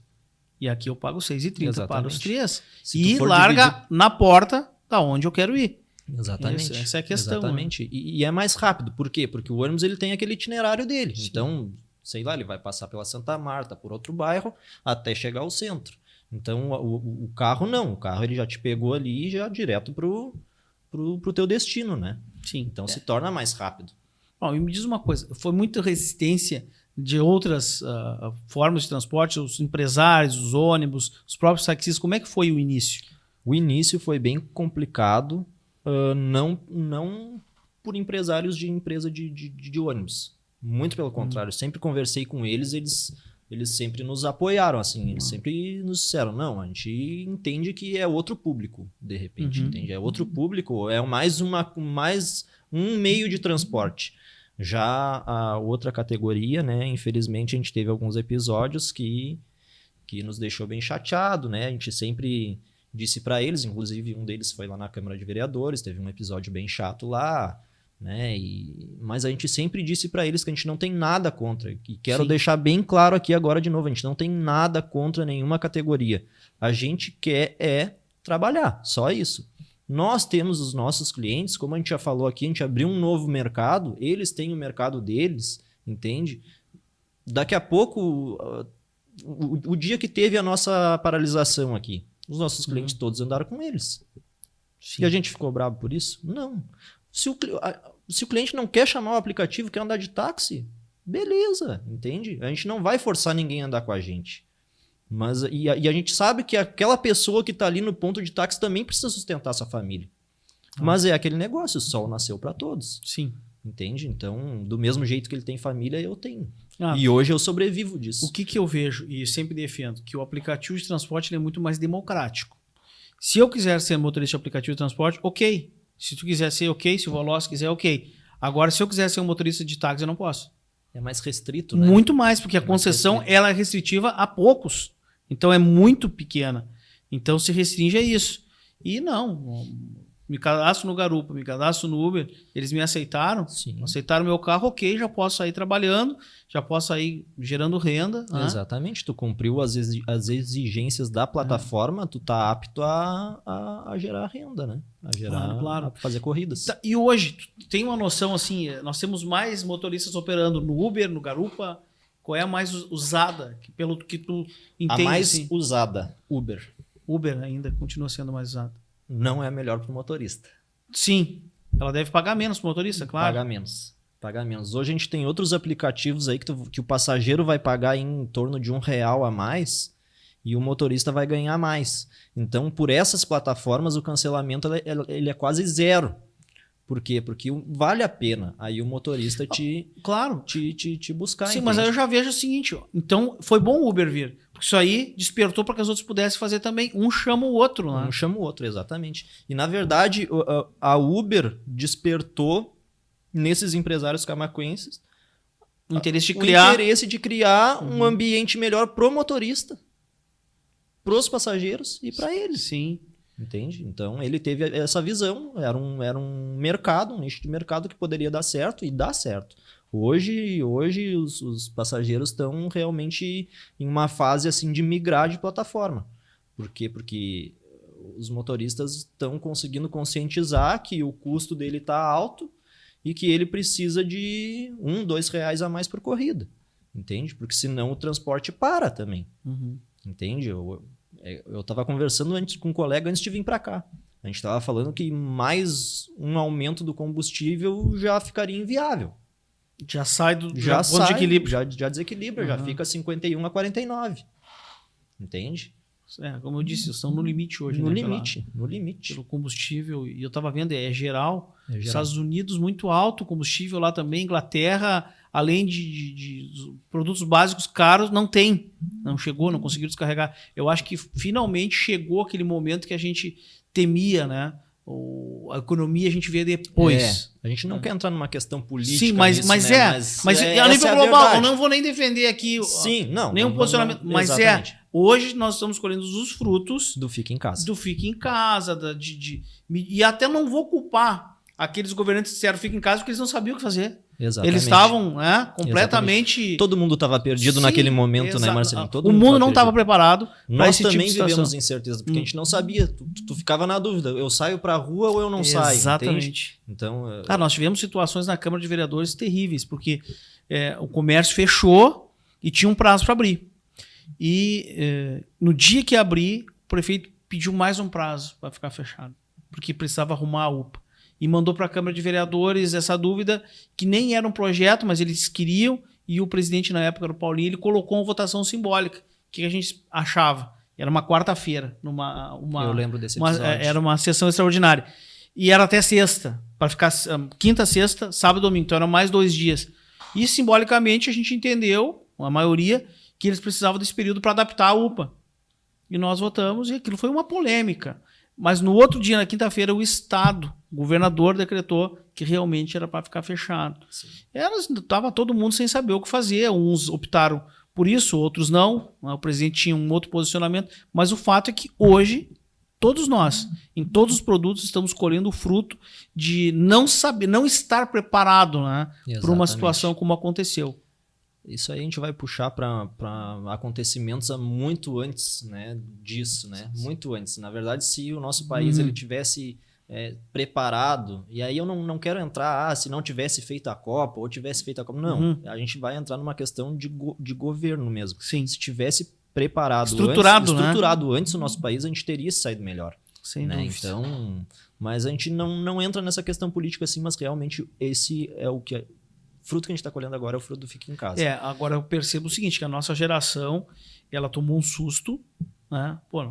E aqui eu pago 6h30 para os 3. E larga na porta da onde eu quero ir. Exatamente. Essa é a questão. Exatamente. E é mais rápido. Por quê? Porque o ônibus ele tem aquele itinerário dele. Sim. Então, sei lá, ele vai passar pela Santa Marta, por outro bairro, até chegar ao centro. Então, o carro não. O carro ele já te pegou ali e já direto pro teu destino, né? Sim. Então, se torna mais rápido. Bom, e me diz uma coisa. Foi muita resistência de outras formas de transporte, os empresários, os ônibus, os próprios taxistas. Como é que foi o início? O início foi bem complicado. Não por empresários de empresa de ônibus. Muito pelo contrário. Sempre conversei com eles, eles sempre nos apoiaram, assim. Eles sempre nos disseram, não, a gente entende que é outro público, de repente. Entende? É outro público, é mais um meio de transporte. Já a outra categoria, né, infelizmente a gente teve alguns episódios que nos deixou bem chateado, né? A gente sempre disse para eles, inclusive um deles foi lá na Câmara de Vereadores, teve um episódio bem chato lá, né? Mas a gente sempre disse para eles que a gente não tem nada contra. E quero deixar bem claro aqui agora de novo, a gente não tem nada contra nenhuma categoria. A gente quer trabalhar, só isso. Nós temos os nossos clientes, como a gente já falou aqui, a gente abriu um novo mercado, eles têm o mercado deles, entende? Daqui a pouco, o dia que teve a nossa paralisação aqui, os nossos clientes todos andaram com eles. Sim. E a gente ficou bravo por isso? Não. Se o cliente não quer chamar o aplicativo, quer andar de táxi, beleza, entende? A gente não vai forçar ninguém a andar com a gente. Mas, e a gente sabe que aquela pessoa que está ali no ponto de táxi também precisa sustentar sua família. Mas é aquele negócio, o sol nasceu para todos. Sim. Entende? Então, do mesmo jeito que ele tem família, eu tenho. E hoje eu sobrevivo disso. O que eu vejo, e sempre defendo, que o aplicativo de transporte ele é muito mais democrático. Se eu quiser ser motorista de aplicativo de transporte, ok. Se tu quiser ser, ok. Se o Veloz quiser, ok. Agora, se eu quiser ser um motorista de táxi, eu não posso. É mais restrito, né? Muito mais, porque a concessão ela é restritiva a poucos. Então, é muito pequena. Então, se restringe a isso. E não, me cadastro no Garupa, me cadastro no Uber, eles me aceitaram, Sim. aceitaram meu carro, ok, já posso sair trabalhando, já posso sair gerando renda. Né? Exatamente, tu cumpriu as exigências da plataforma, tu tá apto a gerar renda, né? A gerar, Claro. a fazer corridas. Tá, e hoje, tu tem uma noção assim, nós temos mais motoristas operando no Uber, no Garupa, qual é a mais usada, pelo que tu entende? A mais assim? usada, Uber, Uber ainda continua sendo mais usada. não é a melhor para o motorista. Sim, ela deve pagar menos pro motorista, claro. Paga menos. Paga menos. Hoje a gente tem outros aplicativos aí que o passageiro vai pagar em torno de R$1 a mais e o motorista vai ganhar mais. Então, por essas plataformas, o cancelamento ele é quase zero. Por quê? Porque vale a pena aí o motorista Claro. te buscar. Sim, entende? mas aí eu já vejo o seguinte, ó, então foi bom o Uber vir, porque isso aí despertou para que os outros pudessem fazer também. Um chama o outro, né? Um chama o outro, exatamente. E, na verdade, a Uber despertou nesses empresários camaquenses O interesse de o criar. interesse de criar um ambiente melhor pro motorista, pros passageiros e para eles. Sim. Entende? Então, ele teve essa visão. Era um mercado, um nicho de mercado que poderia dar certo e dá certo. Hoje os passageiros estão realmente em uma fase assim de migrar de plataforma. Por quê? Porque os motoristas estão conseguindo conscientizar que o custo dele está alto e que ele precisa de R$1, R$2 a mais por corrida. Entende? Porque senão o transporte para também. Uhum. Entende? Eu estava conversando antes com um colega antes de vir para cá. A gente estava falando que mais um aumento do combustível já ficaria inviável. Já sai do Já ponto sai, de equilíbrio. já desequilibra, já fica 51 a 49. Entende? Como eu disse, estão no limite hoje. No né, limite, no limite. pelo combustível. E eu estava vendo, é geral. É geral. Estados Unidos, muito alto, combustível lá também. Inglaterra, além de produtos básicos caros, não tem. Não chegou, não conseguiu descarregar. Eu acho que finalmente chegou aquele momento que a gente temia, né? A economia a gente vê depois. A gente não quer entrar numa questão política. Sim, mas nisso, mas né? a nível essa global, verdade. eu não vou nem defender aqui Sim, nenhum posicionamento, mas exatamente. hoje nós estamos colhendo os frutos Do fica em casa. do fica em casa, e até não vou culpar aqueles governantes que disseram fica em casa porque eles não sabiam o que fazer. Exatamente. Eles estavam completamente... Todo mundo estava perdido Sim, naquele momento, né, exato. Marcelinho? Todo O mundo não tava estava preparado para Nós esse tipo também de situação. vivemos incerteza, porque a gente não sabia. Tu ficava na dúvida. Eu saio pra rua ou eu não saio? Entende? Exatamente. Então, Nós tivemos situações na Câmara de Vereadores terríveis, porque o comércio fechou e tinha um prazo para abrir. E no dia que abrir, o prefeito pediu mais um prazo para ficar fechado, porque precisava arrumar a UPA. E mandou para a Câmara de Vereadores essa dúvida, que nem era um projeto, mas eles queriam, e o presidente na época, era o Paulinho, ele colocou uma votação simbólica. O que a gente achava? Era uma quarta-feira, eu lembro desse episódio. era uma sessão extraordinária. E era até sexta, para ficar quinta, sexta, sábado e domingo. Então eram mais 2 dias. E simbolicamente a gente entendeu, a maioria, que eles precisavam desse período para adaptar a UPA. E nós votamos e aquilo foi uma polêmica. Mas no outro dia, na quinta-feira, o Estado, o governador, decretou que realmente era para ficar fechado. Estava todo mundo sem saber o que fazer. Uns optaram por isso, outros não. O presidente tinha um outro posicionamento. Mas o fato é que hoje, todos nós, em todos os produtos, estamos colhendo o fruto de não saber, não estar preparado, né, para uma situação como aconteceu. Isso aí a gente vai puxar para acontecimentos muito antes, né, disso, né? Muito antes. Na verdade, se o nosso país ele tivesse preparado, e aí eu não quero entrar, se não tivesse feito a Copa ou tivesse feito a Copa. Não, a gente vai entrar numa questão de governo mesmo. Sim. Se tivesse preparado estruturado antes o nosso país, a gente teria saído melhor. Sem né? dúvida. Então, mas a gente não entra nessa questão política assim, mas realmente esse é o que... fruto que a gente está colhendo agora é o fruto do Fica em Casa. Agora eu percebo o seguinte, que a nossa geração, ela tomou um susto, né? Pô,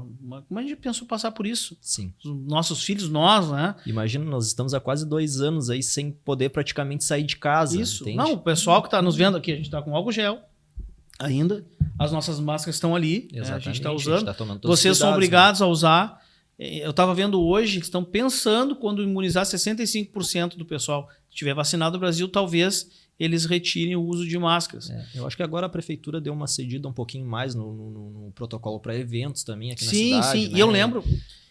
como a gente pensou passar por isso? Sim. Os nossos filhos, nós, né? Imagina, nós estamos há quase 2 anos aí sem poder praticamente sair de casa. Isso. Entende? Não, o pessoal que está nos vendo aqui, a gente está com álcool gel ainda, as nossas máscaras estão ali, né? A gente está usando. tá tomando todos os Vocês são cuidados, obrigados a usar. Eu estava vendo hoje, eles estão pensando quando imunizar 65% do pessoal que estiver vacinado no Brasil, talvez eles retirem o uso de máscaras. Eu acho que agora a prefeitura deu uma cedida um pouquinho mais no protocolo para eventos também aqui na sim, cidade. sim. Né? E eu lembro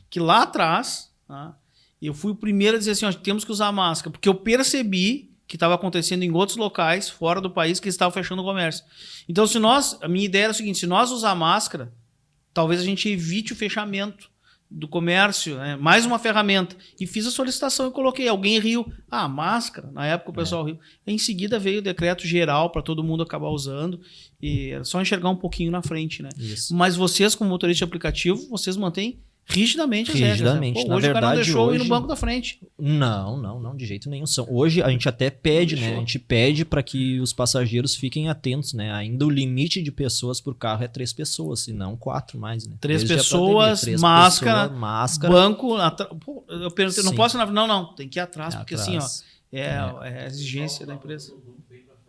que lá atrás, tá, eu fui o primeiro a dizer assim, ó, temos que usar máscara, porque eu percebi que estava acontecendo em outros locais, fora do país, que estavam fechando o comércio. Então, a minha ideia era o seguinte, se nós usar máscara, talvez a gente evite o fechamento do comércio, né? Mais uma ferramenta. E fiz a solicitação e coloquei. Alguém riu. Ah, máscara. Na época o pessoal riu. Em seguida veio o decreto geral para todo mundo acabar usando. E era só enxergar um pouquinho na frente, né? Isso. Mas vocês, como motorista de aplicativo, vocês mantêm rigidamente as Rigidamente. regras. Né? Pô, Na hoje o cara não verdade, deixou ir hoje- no banco da frente. Não, de jeito nenhum. Hoje a gente até pede, né? A gente pede para que os passageiros fiquem atentos, né? Ainda o limite de pessoas por carro é 3 pessoas, e não 4 mais, né? 3 Desde a pessoas, pandemia, 3 máscara, pessoas, máscara. banco. Pô, eu perguntei, não Sim. posso ir na... Não, tem que ir atrás, porque atrás. assim, ó, é a exigência da empresa.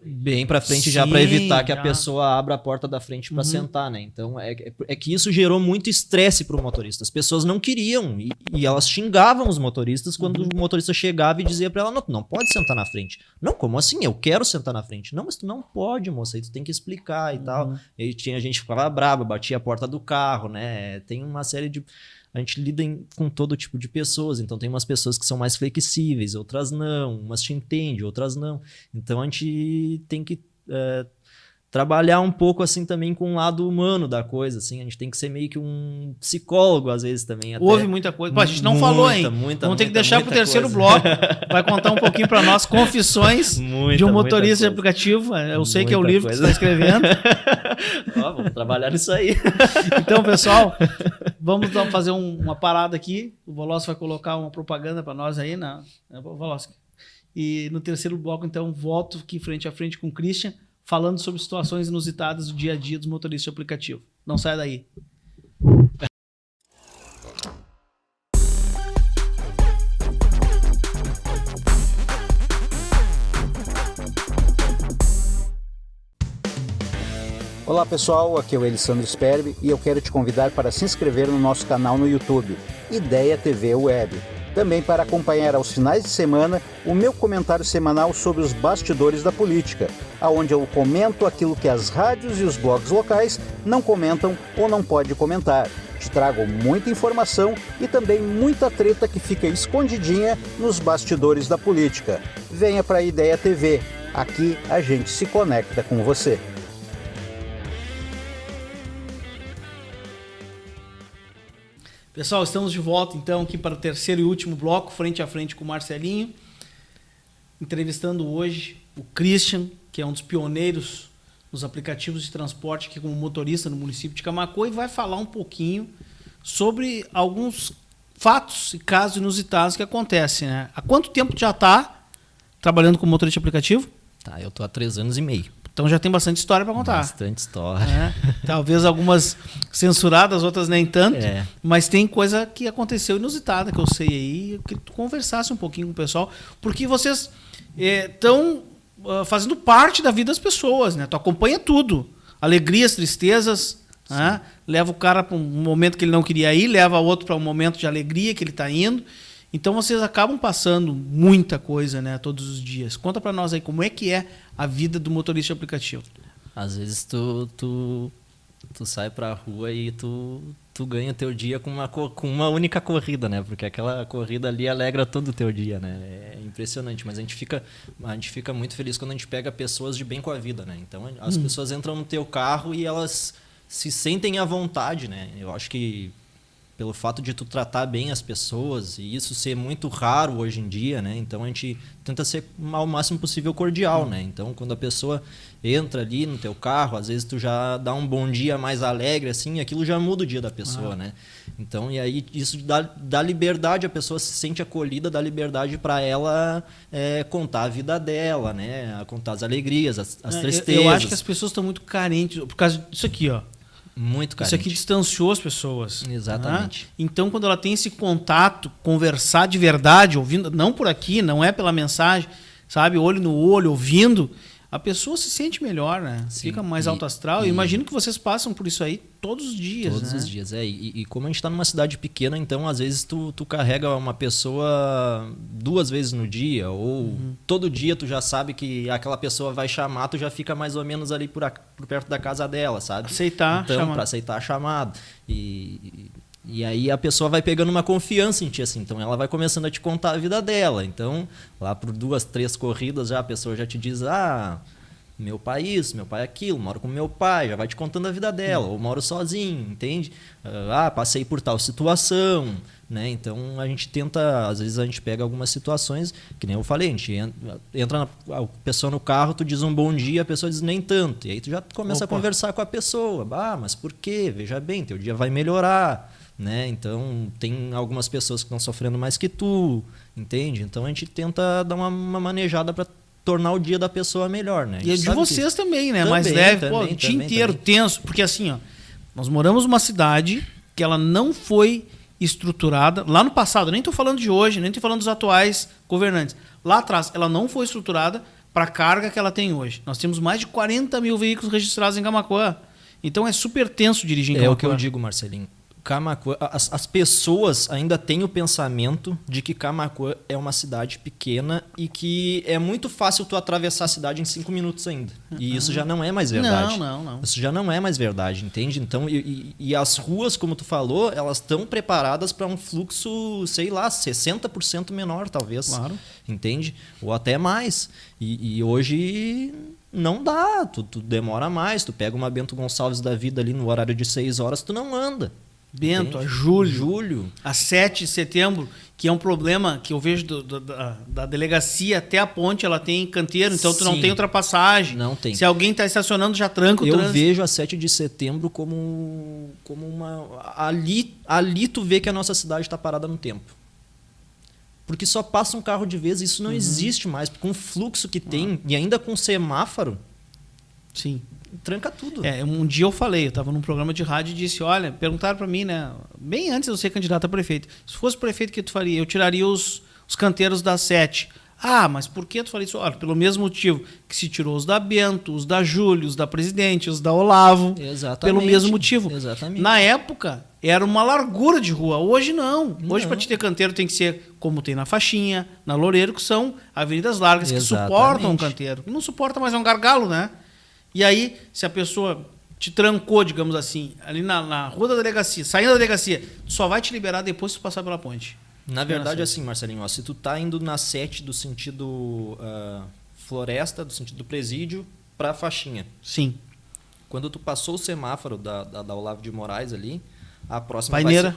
Bem pra frente já Sim, para evitar que a já. pessoa abra a porta da frente para sentar, né? Então é que isso gerou muito estresse pro motorista. As pessoas não queriam e elas xingavam os motoristas quando o motorista chegava e dizia para ela: não, tu não pode sentar na frente. Não, como assim? Eu quero sentar na frente. Não, mas tu não pode, moça, aí tu tem que explicar e tal. E tinha gente que ficava brava, batia a porta do carro, né? Tem uma série de... A gente lida com todo tipo de pessoas, então tem umas pessoas que são mais flexíveis, outras não, umas te entendem, outras não. Então a gente tem que trabalhar um pouco assim também com o lado humano da coisa, assim. A gente tem que ser meio que um psicólogo às vezes também. Até. Houve muita coisa. Pô, a gente não falou, hein? Vamos ter que deixar pro terceiro bloco. Vai contar um pouquinho para nós confissões de um motorista de aplicativo. Eu sei que é o livro que você está escrevendo. Ó, vamos trabalhar nisso aí. Então, pessoal, vamos fazer uma parada aqui. O Volosky vai colocar uma propaganda para nós aí, né? Volosky. E no terceiro bloco, então, volto aqui frente a frente com o Christian, falando sobre situações inusitadas do dia a dia dos motoristas de aplicativo. Não saia daí. Olá pessoal, aqui é o Elisandro Sperbi e eu quero te convidar para se inscrever no nosso canal no YouTube, Ideia TV Web. Também para acompanhar aos finais de semana o meu comentário semanal sobre os bastidores da política, onde eu comento aquilo que as rádios e os blogs locais não comentam ou não pode comentar. Te trago muita informação e também muita treta que fica escondidinha nos bastidores da política. Venha para a Ideia TV, aqui a gente se conecta com você. Pessoal, estamos de volta então aqui para o terceiro e último bloco, frente a frente com o Marcelinho, entrevistando hoje o Christian, que é um dos pioneiros nos aplicativos de transporte aqui como motorista no município de Camaquã, e vai falar um pouquinho sobre alguns fatos e casos inusitados que acontecem, né? Há quanto tempo tu já está trabalhando como motorista de aplicativo? Tá, eu tô há 3 anos e meio. Então já tem bastante história para contar. Bastante história. É, talvez algumas censuradas, outras nem tanto. Mas tem coisa que aconteceu inusitada que eu sei aí. Eu queria que tu conversasse um pouquinho com o pessoal. Porque vocês estão fazendo parte da vida das pessoas, né? Tu acompanha tudo. Alegrias, tristezas. Né? Leva o cara para um momento que ele não queria ir, leva outro para um momento de alegria que ele está indo. Então vocês acabam passando muita coisa, né, todos os dias. Conta para nós aí como é que é a vida do motorista de aplicativo. Às vezes tu sai pra rua e tu ganha teu dia com uma única corrida, né? Porque aquela corrida ali alegra todo o teu dia, né? É impressionante, mas a gente fica muito feliz quando a gente pega pessoas de bem com a vida, né? Então as pessoas entram no teu carro e elas se sentem à vontade, né? Eu acho que pelo fato de tu tratar bem as pessoas, e isso ser muito raro hoje em dia, né? Então a gente tenta ser ao máximo possível cordial, né? Então quando a pessoa entra ali no teu carro, às vezes tu já dá um bom dia mais alegre, assim, e aquilo já muda o dia da pessoa, né? Então, e aí isso dá liberdade, a pessoa se sente acolhida, dá liberdade para ela contar a vida dela, né? Contar as alegrias, as tristezas. Eu acho que as pessoas estão muito carentes, por causa disso aqui, ó. Muito carente. Isso aqui distanciou as pessoas. Exatamente. Né? Então, quando ela tem esse contato, conversar de verdade, ouvindo, não por aqui, não é pela mensagem, sabe? Olho no olho, ouvindo, a pessoa se sente melhor, né? Sim. Fica mais alto astral. Eu imagino que vocês passam por isso aí todos os dias, Todos né? os dias, E como a gente está numa cidade pequena, então às vezes tu carrega uma pessoa 2 vezes no dia, ou todo dia tu já sabe que aquela pessoa vai chamar, tu já fica mais ou menos ali por perto da casa dela, sabe? Aceitar então, chamado. para aceitar a chamada. E aí a pessoa vai pegando uma confiança em ti, assim. Então ela vai começando a te contar a vida dela. Então, lá por 2, 3 corridas já a pessoa já te diz, meu pai isso, meu pai aquilo, moro com meu pai, já vai te contando a vida dela, ou moro sozinho, entende? Passei por tal situação, né? Então a gente tenta, às vezes a gente pega algumas situações, que nem eu falei, a gente entra a pessoa no carro, tu diz um bom dia, a pessoa diz nem tanto, e aí tu já começa a conversar com a pessoa, mas por quê? Veja bem, teu dia vai melhorar, né? Então tem algumas pessoas que estão sofrendo mais que tu, entende? Então a gente tenta dar uma manejada para tornar o dia da pessoa melhor, né? E é de vocês também, né? Também, mais leve, também, o dia inteiro também. tenso. Porque assim, ó, nós moramos numa cidade que ela não foi estruturada. Lá no passado, nem estou falando de hoje, nem estou falando dos atuais governantes. Lá atrás, ela não foi estruturada para a carga que ela tem hoje. Nós temos mais de 40 mil veículos registrados em Camaquã. Então é super tenso dirigir em Camaquã. É o que eu digo, Marcelinho. Camaquã, as pessoas ainda têm o pensamento de que Camaquã é uma cidade pequena e que é muito fácil tu atravessar a cidade em 5 minutos ainda. E isso já não é mais verdade. Não. Isso já não é mais verdade, entende? Então, e as ruas, como tu falou, elas estão preparadas para um fluxo, sei lá, 60% menor, talvez. Claro. Entende? Ou até mais. E hoje não dá, tu demora mais. Tu pega uma Bento Gonçalves da vida ali no horário de 6 horas, tu não anda. Bento, Entende? a julho, a 7 de setembro, que é um problema que eu vejo da delegacia até a ponte, ela tem canteiro, então tu não tem ultrapassagem. Não tem. Se alguém está estacionando, já tranca o trânsito. Eu vejo a 7 de setembro como uma... Ali tu vê que a nossa cidade está parada no tempo. Porque só passa um carro de vez, isso não existe mais. Com o fluxo que tem, e ainda com semáforo, sim, tranca tudo. Um dia eu falei, eu estava num programa de rádio e disse, olha, perguntaram para mim, né, bem antes de eu ser candidato a prefeito, se fosse prefeito, o que tu faria? Eu tiraria os canteiros da 7. Mas por que tu faria isso? Olha, pelo mesmo motivo que se tirou os da Bento, os da Júlio, os da Presidente, os da Olavo. Exatamente. Pelo mesmo motivo. Exatamente. Na época, era uma largura de rua. Hoje não. Hoje, para te ter canteiro, tem que ser como tem na Faixinha, na Loureiro, que são avenidas largas que suportam um canteiro. Não suporta mais, é um gargalo, né? E aí, se a pessoa te trancou, digamos assim, ali na rua da delegacia, saindo da delegacia, só vai te liberar depois que tu passar pela ponte. Na verdade, assim, Marcelinho, se tu tá indo na 7 do sentido Floresta, do sentido Presídio, pra Faixinha. Sim. Quando tu passou o semáforo da Olavo de Moraes ali, a próxima Paineira.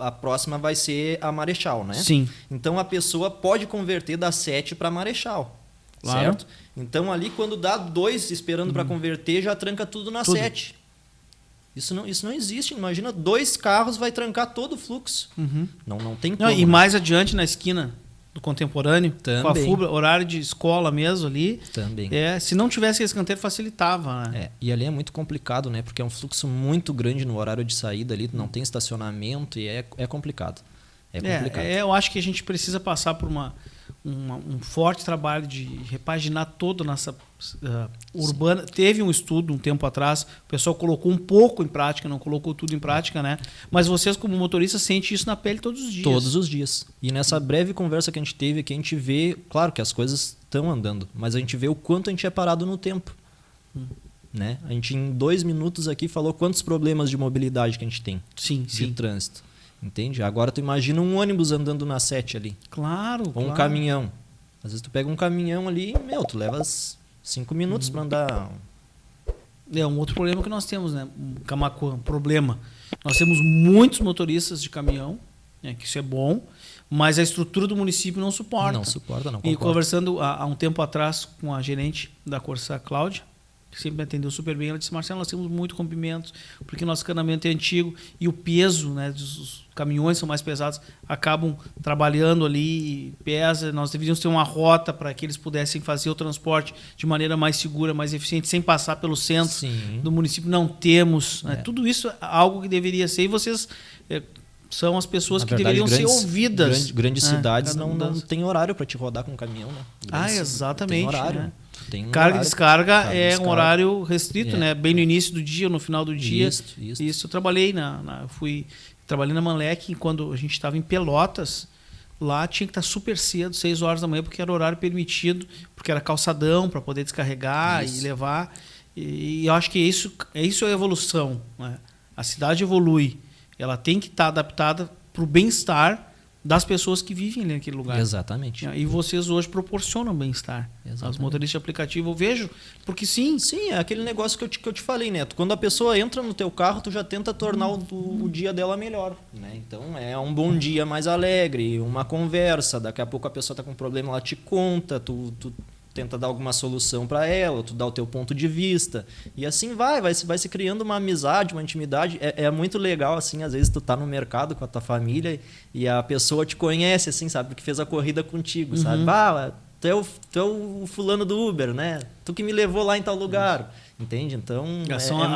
a próxima vai ser a Marechal, né? Sim. Então a pessoa pode converter da 7 para Marechal. Claro. Certo? Então ali quando dá 2 esperando para converter, já tranca tudo na 7. Isso não existe. Imagina, 2 carros vai trancar todo o fluxo. Não tem como. E mais adiante na esquina do Contemporâneo, Também. com a FUBRA, horário de escola mesmo ali. Também. Se não tivesse esse canteiro, facilitava. Né? E ali é muito complicado, né? Porque é um fluxo muito grande no horário de saída ali, não tem estacionamento e é complicado. É complicado. Eu acho que a gente precisa passar por um forte trabalho de repaginar toda a nossa urbana. Teve um estudo um tempo atrás, o pessoal colocou um pouco em prática, não colocou tudo em prática, né? Mas vocês, como motoristas, sentem isso na pele todos os dias. Todos os dias. E nessa breve conversa que a gente teve aqui, a gente vê, claro que as coisas estão andando, mas a gente vê o quanto a gente é parado no tempo. Né? A gente, em 2 minutos aqui, falou quantos problemas de mobilidade que a gente tem. Sim. De trânsito. Entende? Agora tu imagina um ônibus andando na 7 ali. Claro. Ou um caminhão. Às vezes tu pega um caminhão ali, tu levas 5 minutos para andar. É um outro problema que nós temos, né? Camaquã, problema. Nós temos muitos motoristas de caminhão, né? Que isso é bom, mas a estrutura do município não suporta. Não suporta, não. E concordo. conversando há um tempo atrás com a gerente da Corsã, Cláudia, que sempre me atendeu super bem, ela disse, Marcelo, nós temos muito comprimento, porque nosso canamento é antigo e o peso, né, dos caminhões são mais pesados, acabam trabalhando ali, pesa, nós deveríamos ter uma rota para que eles pudessem fazer o transporte de maneira mais segura, mais eficiente, sem passar pelo centro do município, não temos. Né? Tudo isso é algo que deveria ser, e vocês são as pessoas que deveriam ser ouvidas. Grandes cidades não tem horário para te rodar com caminhão, né? Exatamente. Tem horário. Né? Tem carga e descarga descarga. Um horário restrito, né? Bem no início do dia, no final do dia. Isso. Eu trabalhei trabalhei na Manlec quando a gente estava em Pelotas. Lá tinha que estar super cedo, 6 horas da manhã, porque era horário permitido, porque era calçadão para poder descarregar e levar. E eu acho que isso é a evolução. Né? A cidade evolui. ela tem que estar adaptada para o bem-estar das pessoas que vivem ali naquele lugar. Exatamente. E vocês hoje proporcionam bem-estar. Exatamente. Os motoristas de aplicativo, eu vejo, porque sim. Sim, é aquele negócio que eu te falei, Neto. Quando a pessoa entra no teu carro, tu já tenta tornar o dia dela melhor, né? Então é um bom dia mais alegre, uma conversa. Daqui a pouco a pessoa tá com um problema, ela te conta, tu tenta dar alguma solução para ela, tu dá o teu ponto de vista. E assim vai se criando uma amizade, uma intimidade. É muito legal, assim, às vezes tu tá no mercado com a tua família e a pessoa te conhece, assim, sabe? Porque fez a corrida contigo, sabe? Tu é o fulano do Uber, né? Tu que me levou lá em tal lugar. Entende? Então,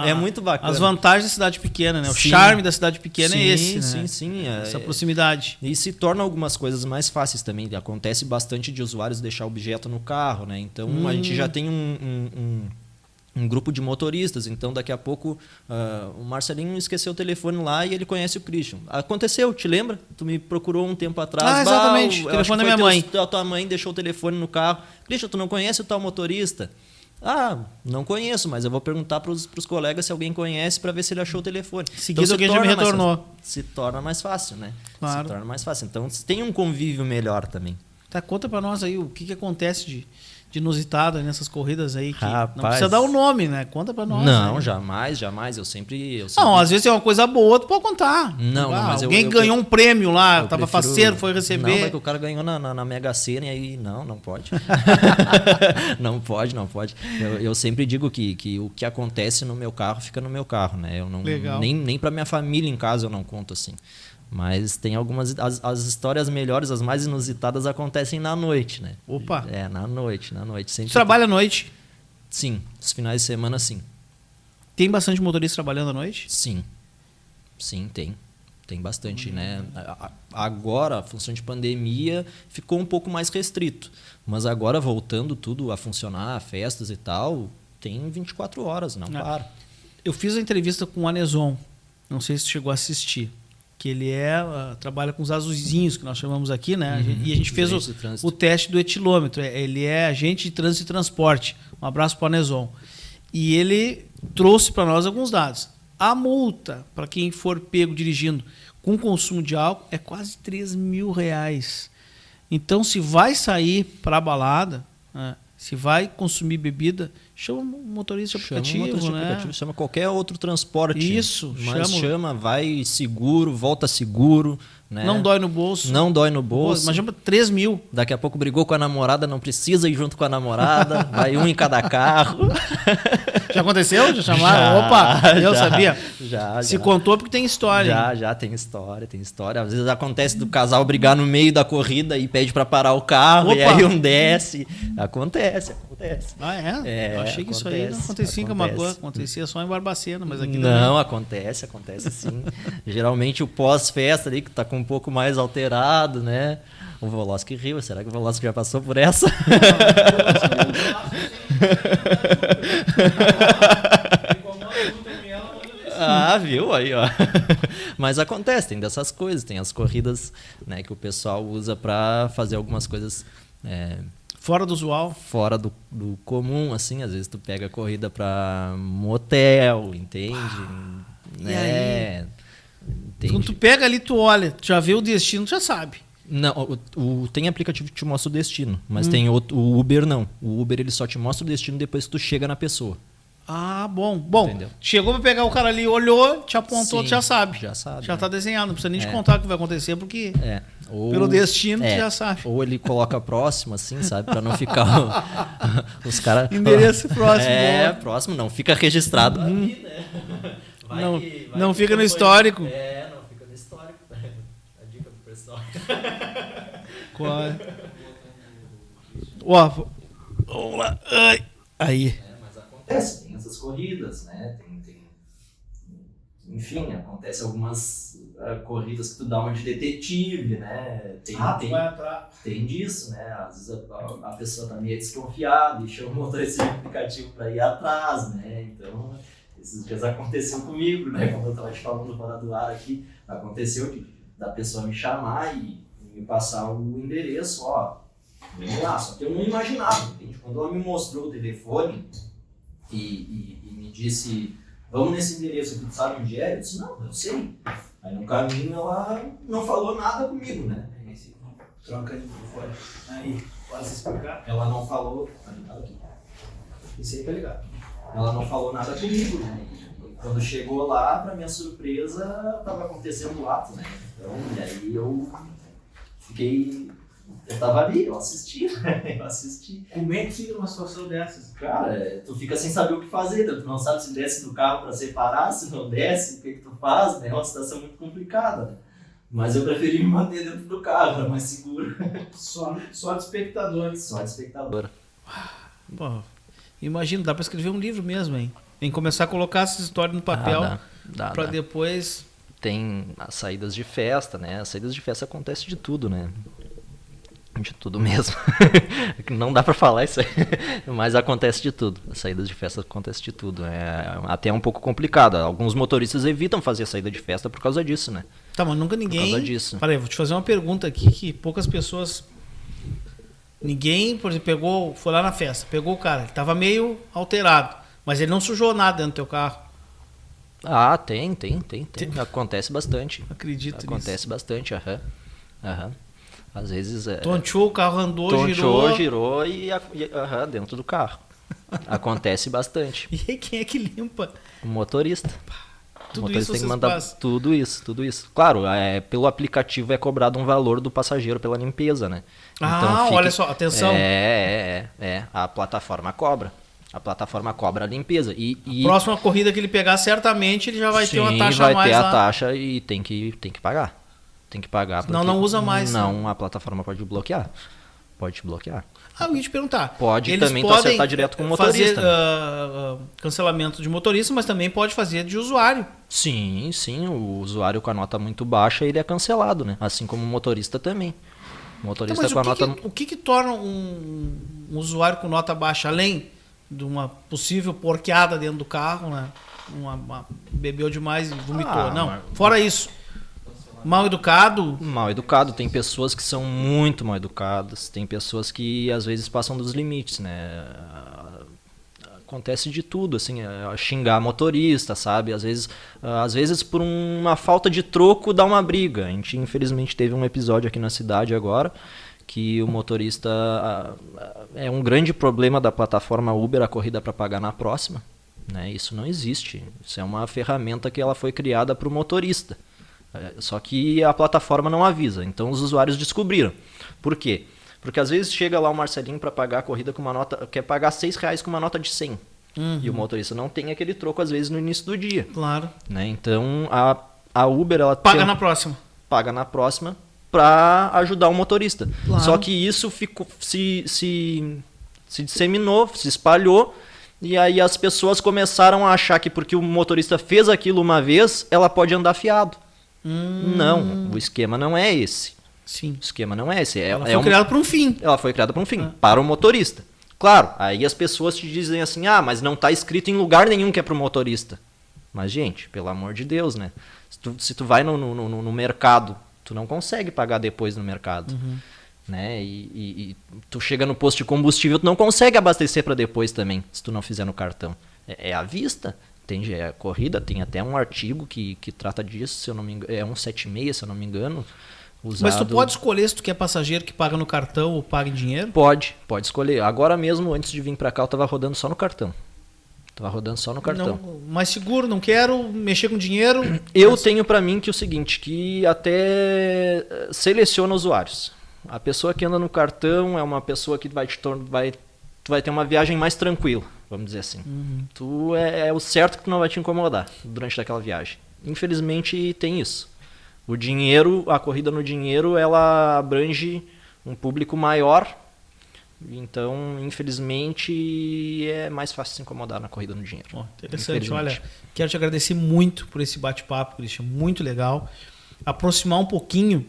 é muito bacana. As vantagens da cidade pequena, né? O Sim. charme da cidade pequena Sim, é esse, né? Sim. Essa proximidade. E se torna algumas coisas mais fáceis também. Acontece bastante de usuários deixar objeto no carro, né? Então, a gente já tem um grupo de motoristas. Então, daqui a pouco, o Marcelinho esqueceu o telefone lá e ele conhece o Christian. Aconteceu, te lembra? Tu me procurou um tempo atrás. Exatamente. O telefone da minha mãe. A tua mãe deixou o telefone no carro. Christian, tu não conhece o tal motorista? Não conheço, mas eu vou perguntar para os colegas se alguém conhece para ver se ele achou o telefone. Seguido alguém já me retornou. Se torna mais fácil, né? Claro. Se torna mais fácil. Então, tem um convívio melhor também. Tá, conta para nós aí o que acontece de inusitado nessas corridas aí. Que Rapaz, não precisa dar o nome, né? Conta para nós. Não, aí. jamais. Eu sempre... Não, às vezes é uma coisa boa, tu pode contar. Não, mas alguém ganhou um prêmio lá, tava prefiro... faceiro, foi receber. Não, mas que o cara ganhou na Mega Sena e aí não pode. não pode. Eu sempre digo que o que acontece no meu carro fica no meu carro, né? Eu não, Legal. nem pra minha família em casa eu não conto assim. Mas tem algumas... As histórias melhores, as mais inusitadas acontecem na noite, né? Opa! Na noite. Sempre Você trabalha à noite? Sim, os finais de semana sim. Tem bastante motorista trabalhando à noite? Sim, tem. Tem bastante, né? Agora, a função de pandemia ficou um pouco mais restrito. Mas agora, voltando tudo a funcionar, festas e tal, tem 24 horas, não para. Eu fiz a entrevista com o Aneson. Não sei se você chegou a assistir. Que ele trabalha com os azulzinhos, que nós chamamos aqui, né? E a gente fez o teste do etilômetro. Ele é agente de trânsito e transporte. Um abraço para o Aneson. E ele trouxe para nós alguns dados. A multa para quem for pego dirigindo com consumo de álcool é quase R$3.000. Então, se vai sair para a balada, se vai consumir bebida, chama um motorista de aplicativo, chama qualquer outro transporte. Isso, mas chama, vai seguro, volta seguro. Né? Não dói no bolso. Mas chama 3.000. Daqui a pouco brigou com a namorada, não precisa ir junto com a namorada, vai um em cada carro. Já aconteceu? Já chamaram? Opa, eu sabia. Já. Se contou porque tem história. Já, tem história. Às vezes acontece do casal brigar no meio da corrida e pede pra parar o carro, e aí um desce. Acontece. Eu achei que isso aí não acontecia em Camaquã, acontecia só em Barbacena, mas aqui não. Acontece sim. Geralmente o pós-festa ali, que tá com um pouco mais alterado, né? O Volosky riu, será que o Volosky já passou por essa? Viu aí, ó. Mas acontece, tem dessas coisas, tem as corridas, né, que o pessoal usa para fazer algumas coisas fora do usual, fora do comum, assim. Às vezes tu pega a corrida para motel, entende? Né? Quando tu pega ali, tu olha, tu já vê o destino, tu já sabe. Não, tem aplicativo que te mostra o destino, mas tem o Uber não. O Uber ele só te mostra o destino depois que tu chega na pessoa. Bom. Entendeu? Chegou pra pegar o cara ali, olhou, te apontou, tu já sabe. Já tá desenhado, não precisa nem te contar o que vai acontecer, porque pelo destino tu já sabe. Ou ele coloca próximo, assim, sabe? Pra não ficar os caras... Endereço próximo. Próximo, não fica registrado ali, né? Não fica no histórico. Não fica no histórico. A dica pro pessoal. Qual é? Vamos lá. Aí. Mas acontece, tem essas corridas, né? Enfim, acontece algumas corridas que tu dá uma de detetive, né? Tem disso, né? Às vezes a pessoa tá meio desconfiada e chama o motorista de aplicativo para ir atrás, né? Então, esses dias aconteceu comigo, né? Como eu tava te falando fora do ar aqui, aconteceu da pessoa me chamar e me passar o endereço, vamos lá. Só que eu não imaginava, entende? Quando ela me mostrou o telefone e me disse vamos nesse endereço aqui, tu sabe onde é? Eu disse, não, eu sei. Aí no caminho ela não falou nada comigo, né? Troca de fora. Aí, pode se explicar? Ela não falou. Tá ligado aqui? Isso aí tá ligado. Ela não falou nada comigo, né? Quando chegou lá, pra minha surpresa, tava acontecendo o ato, né? Então, e aí eu fiquei. Eu tava ali, eu assisti, né? Eu assisti. Como é que fica numa situação dessas? Cara, tu fica sem saber o que fazer, tu não sabe se desce do carro pra separar, se não desce, o que tu faz, né? É uma situação muito complicada, né? Mas eu preferi me manter dentro do carro, era mais seguro. Só de espectadores. Só de espectador. Pô, imagina, dá pra escrever um livro mesmo, hein? Tem que começar a colocar essas histórias no papel Dá. pra depois... Tem as saídas de festa, né? As saídas de festa acontece de tudo, né? De tudo mesmo. Não dá pra falar isso aí, mas acontece de tudo. As saídas de festa acontece de tudo. É até um pouco complicado. Alguns motoristas evitam fazer a saída de festa por causa disso, né? Tá, mas nunca ninguém... Por causa disso. Peraí, vou te fazer uma pergunta aqui que poucas pessoas... Ninguém, por exemplo, foi lá na festa, pegou o cara, ele tava meio alterado, mas ele não sujou nada dentro do teu carro. Ah, tem. Acontece bastante. Acredito nisso. Acontece bastante, aham. Às vezes... Tonteou, o carro andou, girou e dentro do carro. Acontece bastante. E aí quem é que limpa? O motorista. Tudo O motorista isso tem que vocês mandar passam? tudo isso. Claro, pelo aplicativo é cobrado um valor do passageiro pela limpeza, né? Ah, olha só, atenção. A plataforma cobra. A plataforma cobra a limpeza. Próxima corrida que ele pegar, certamente ele já vai ter uma taxa a mais. Vai ter lá. a taxa e tem que pagar. Tem que pagar. Senão não usa mais. Não, a plataforma pode bloquear. Pode te bloquear. Ah, eu ia te perguntar. Pode eles também podem acertar direto com o motorista. Fazer cancelamento de motorista, mas também pode fazer de usuário. Sim. O usuário com a nota muito baixa, ele é cancelado, né? Assim como o motorista também. O motorista Então, com a nota... O que torna um usuário com nota baixa, além de uma possível porqueada dentro do carro, né? Bebeu demais e vomitou. Fora isso. Mal educado? Mal educado. Tem pessoas que são muito mal educadas. Tem pessoas que às vezes passam dos limites, né? Acontece de tudo, assim, xingar motorista, sabe? Às vezes por uma falta de troco dá uma briga. A gente infelizmente teve um episódio aqui na cidade agora que o motorista é um grande problema da plataforma Uber, a corrida para pagar na próxima, né? Isso não existe. Isso é uma ferramenta que ela foi criada para o motorista. Só que a plataforma não avisa, então os usuários descobriram. Por quê? Porque às vezes chega lá o Marcelinho para pagar a corrida com uma nota, quer pagar R$6 com uma nota de 100. E o motorista não tem aquele troco às vezes no início do dia. Claro. Né? Então a Uber ela paga na próxima. Paga na próxima para ajudar o motorista. Claro. Só que isso ficou, se disseminou, se espalhou. E aí as pessoas começaram a achar que porque o motorista fez aquilo uma vez, ela pode andar fiado. Não, o esquema não é esse. Sim. O esquema não é esse. Ela foi criada para um fim. Ela foi criada para um fim, para o motorista. Claro, aí as pessoas te dizem assim, mas não está escrito em lugar nenhum que é para o motorista. Mas, gente, pelo amor de Deus, né? Se tu vai no mercado, tu não consegue pagar depois no mercado. Né? E tu chega no posto de combustível, tu não consegue abastecer para depois também, se tu não fizer no cartão. É à vista. Tem a corrida, tem até um artigo que trata disso, se eu não me engano, é 176, se eu não me engano. Usado. Mas tu pode escolher se tu quer passageiro que paga no cartão ou paga em dinheiro? Pode escolher. Agora mesmo, antes de vir para cá, eu tava rodando só no cartão. Não, mais seguro, não quero mexer com dinheiro. Eu tenho para mim que é o seguinte, que até seleciona usuários. A pessoa que anda no cartão é uma pessoa que tu vai ter uma viagem mais tranquila, vamos dizer assim. Tu é o certo que tu não vai te incomodar durante aquela viagem. Infelizmente tem isso. O dinheiro, a corrida no dinheiro, ela abrange um público maior. Então, infelizmente, é mais fácil se incomodar na corrida no dinheiro. Interessante. Olha, quero te agradecer muito por esse bate-papo, Christian. Muito legal. Aproximar um pouquinho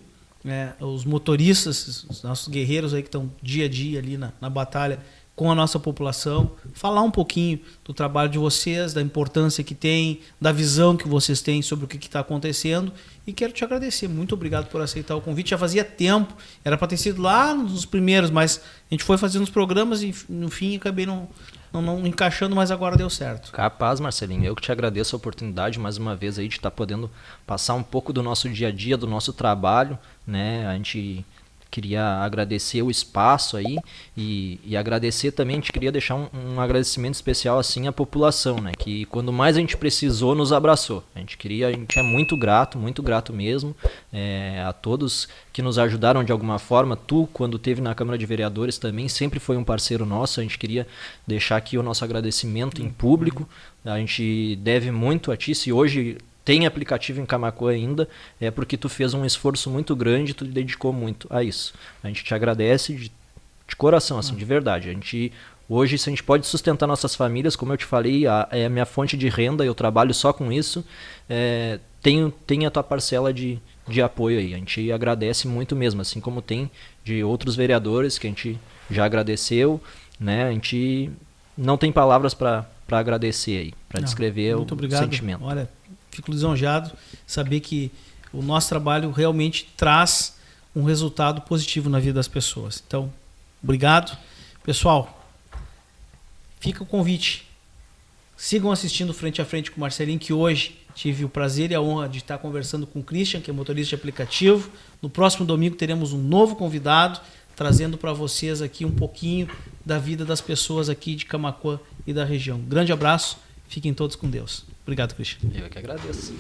os motoristas, os nossos guerreiros aí que estão dia a dia ali na batalha com a nossa população, falar um pouquinho do trabalho de vocês, da importância que tem, da visão que vocês têm sobre o que está acontecendo. E quero te agradecer. Muito obrigado por aceitar o convite. Já fazia tempo, era para ter sido lá nos primeiros, mas a gente foi fazendo os programas e no fim acabei não encaixando, mas agora deu certo. Capaz, Marcelinho. Eu que te agradeço a oportunidade mais uma vez aí de estar podendo passar um pouco do nosso dia a dia, do nosso trabalho, né? A gente queria agradecer o espaço aí e agradecer também, a gente queria deixar um agradecimento especial assim à população, né? Que quando mais a gente precisou, nos abraçou. A gente é muito grato mesmo a todos que nos ajudaram de alguma forma. Tu, quando esteve na Câmara de Vereadores também, sempre foi um parceiro nosso. A gente queria deixar aqui o nosso agradecimento em público. A gente deve muito a ti. Se hoje tem aplicativo em Camaquã ainda, é porque tu fez um esforço muito grande, tu te dedicou muito a isso. A gente te agradece de coração, assim, de verdade. Hoje, se a gente pode sustentar nossas famílias, como eu te falei, é a minha fonte de renda, eu trabalho só com isso, tem a tua parcela de apoio aí. A gente agradece muito mesmo, assim como tem de outros vereadores que a gente já agradeceu, né? A gente não tem palavras para agradecer aí, para descrever o sentimento. Olha, fico lisonjeado saber que o nosso trabalho realmente traz um resultado positivo na vida das pessoas. Então, obrigado. Pessoal, fica o convite. Sigam assistindo Frente a Frente com o Marcelinho, que hoje tive o prazer e a honra de estar conversando com o Christian, que é motorista de aplicativo. No próximo domingo teremos um novo convidado, trazendo para vocês aqui um pouquinho da vida das pessoas aqui de Camaquã e da região. Grande abraço, fiquem todos com Deus. Obrigado, Christian. Eu que agradeço.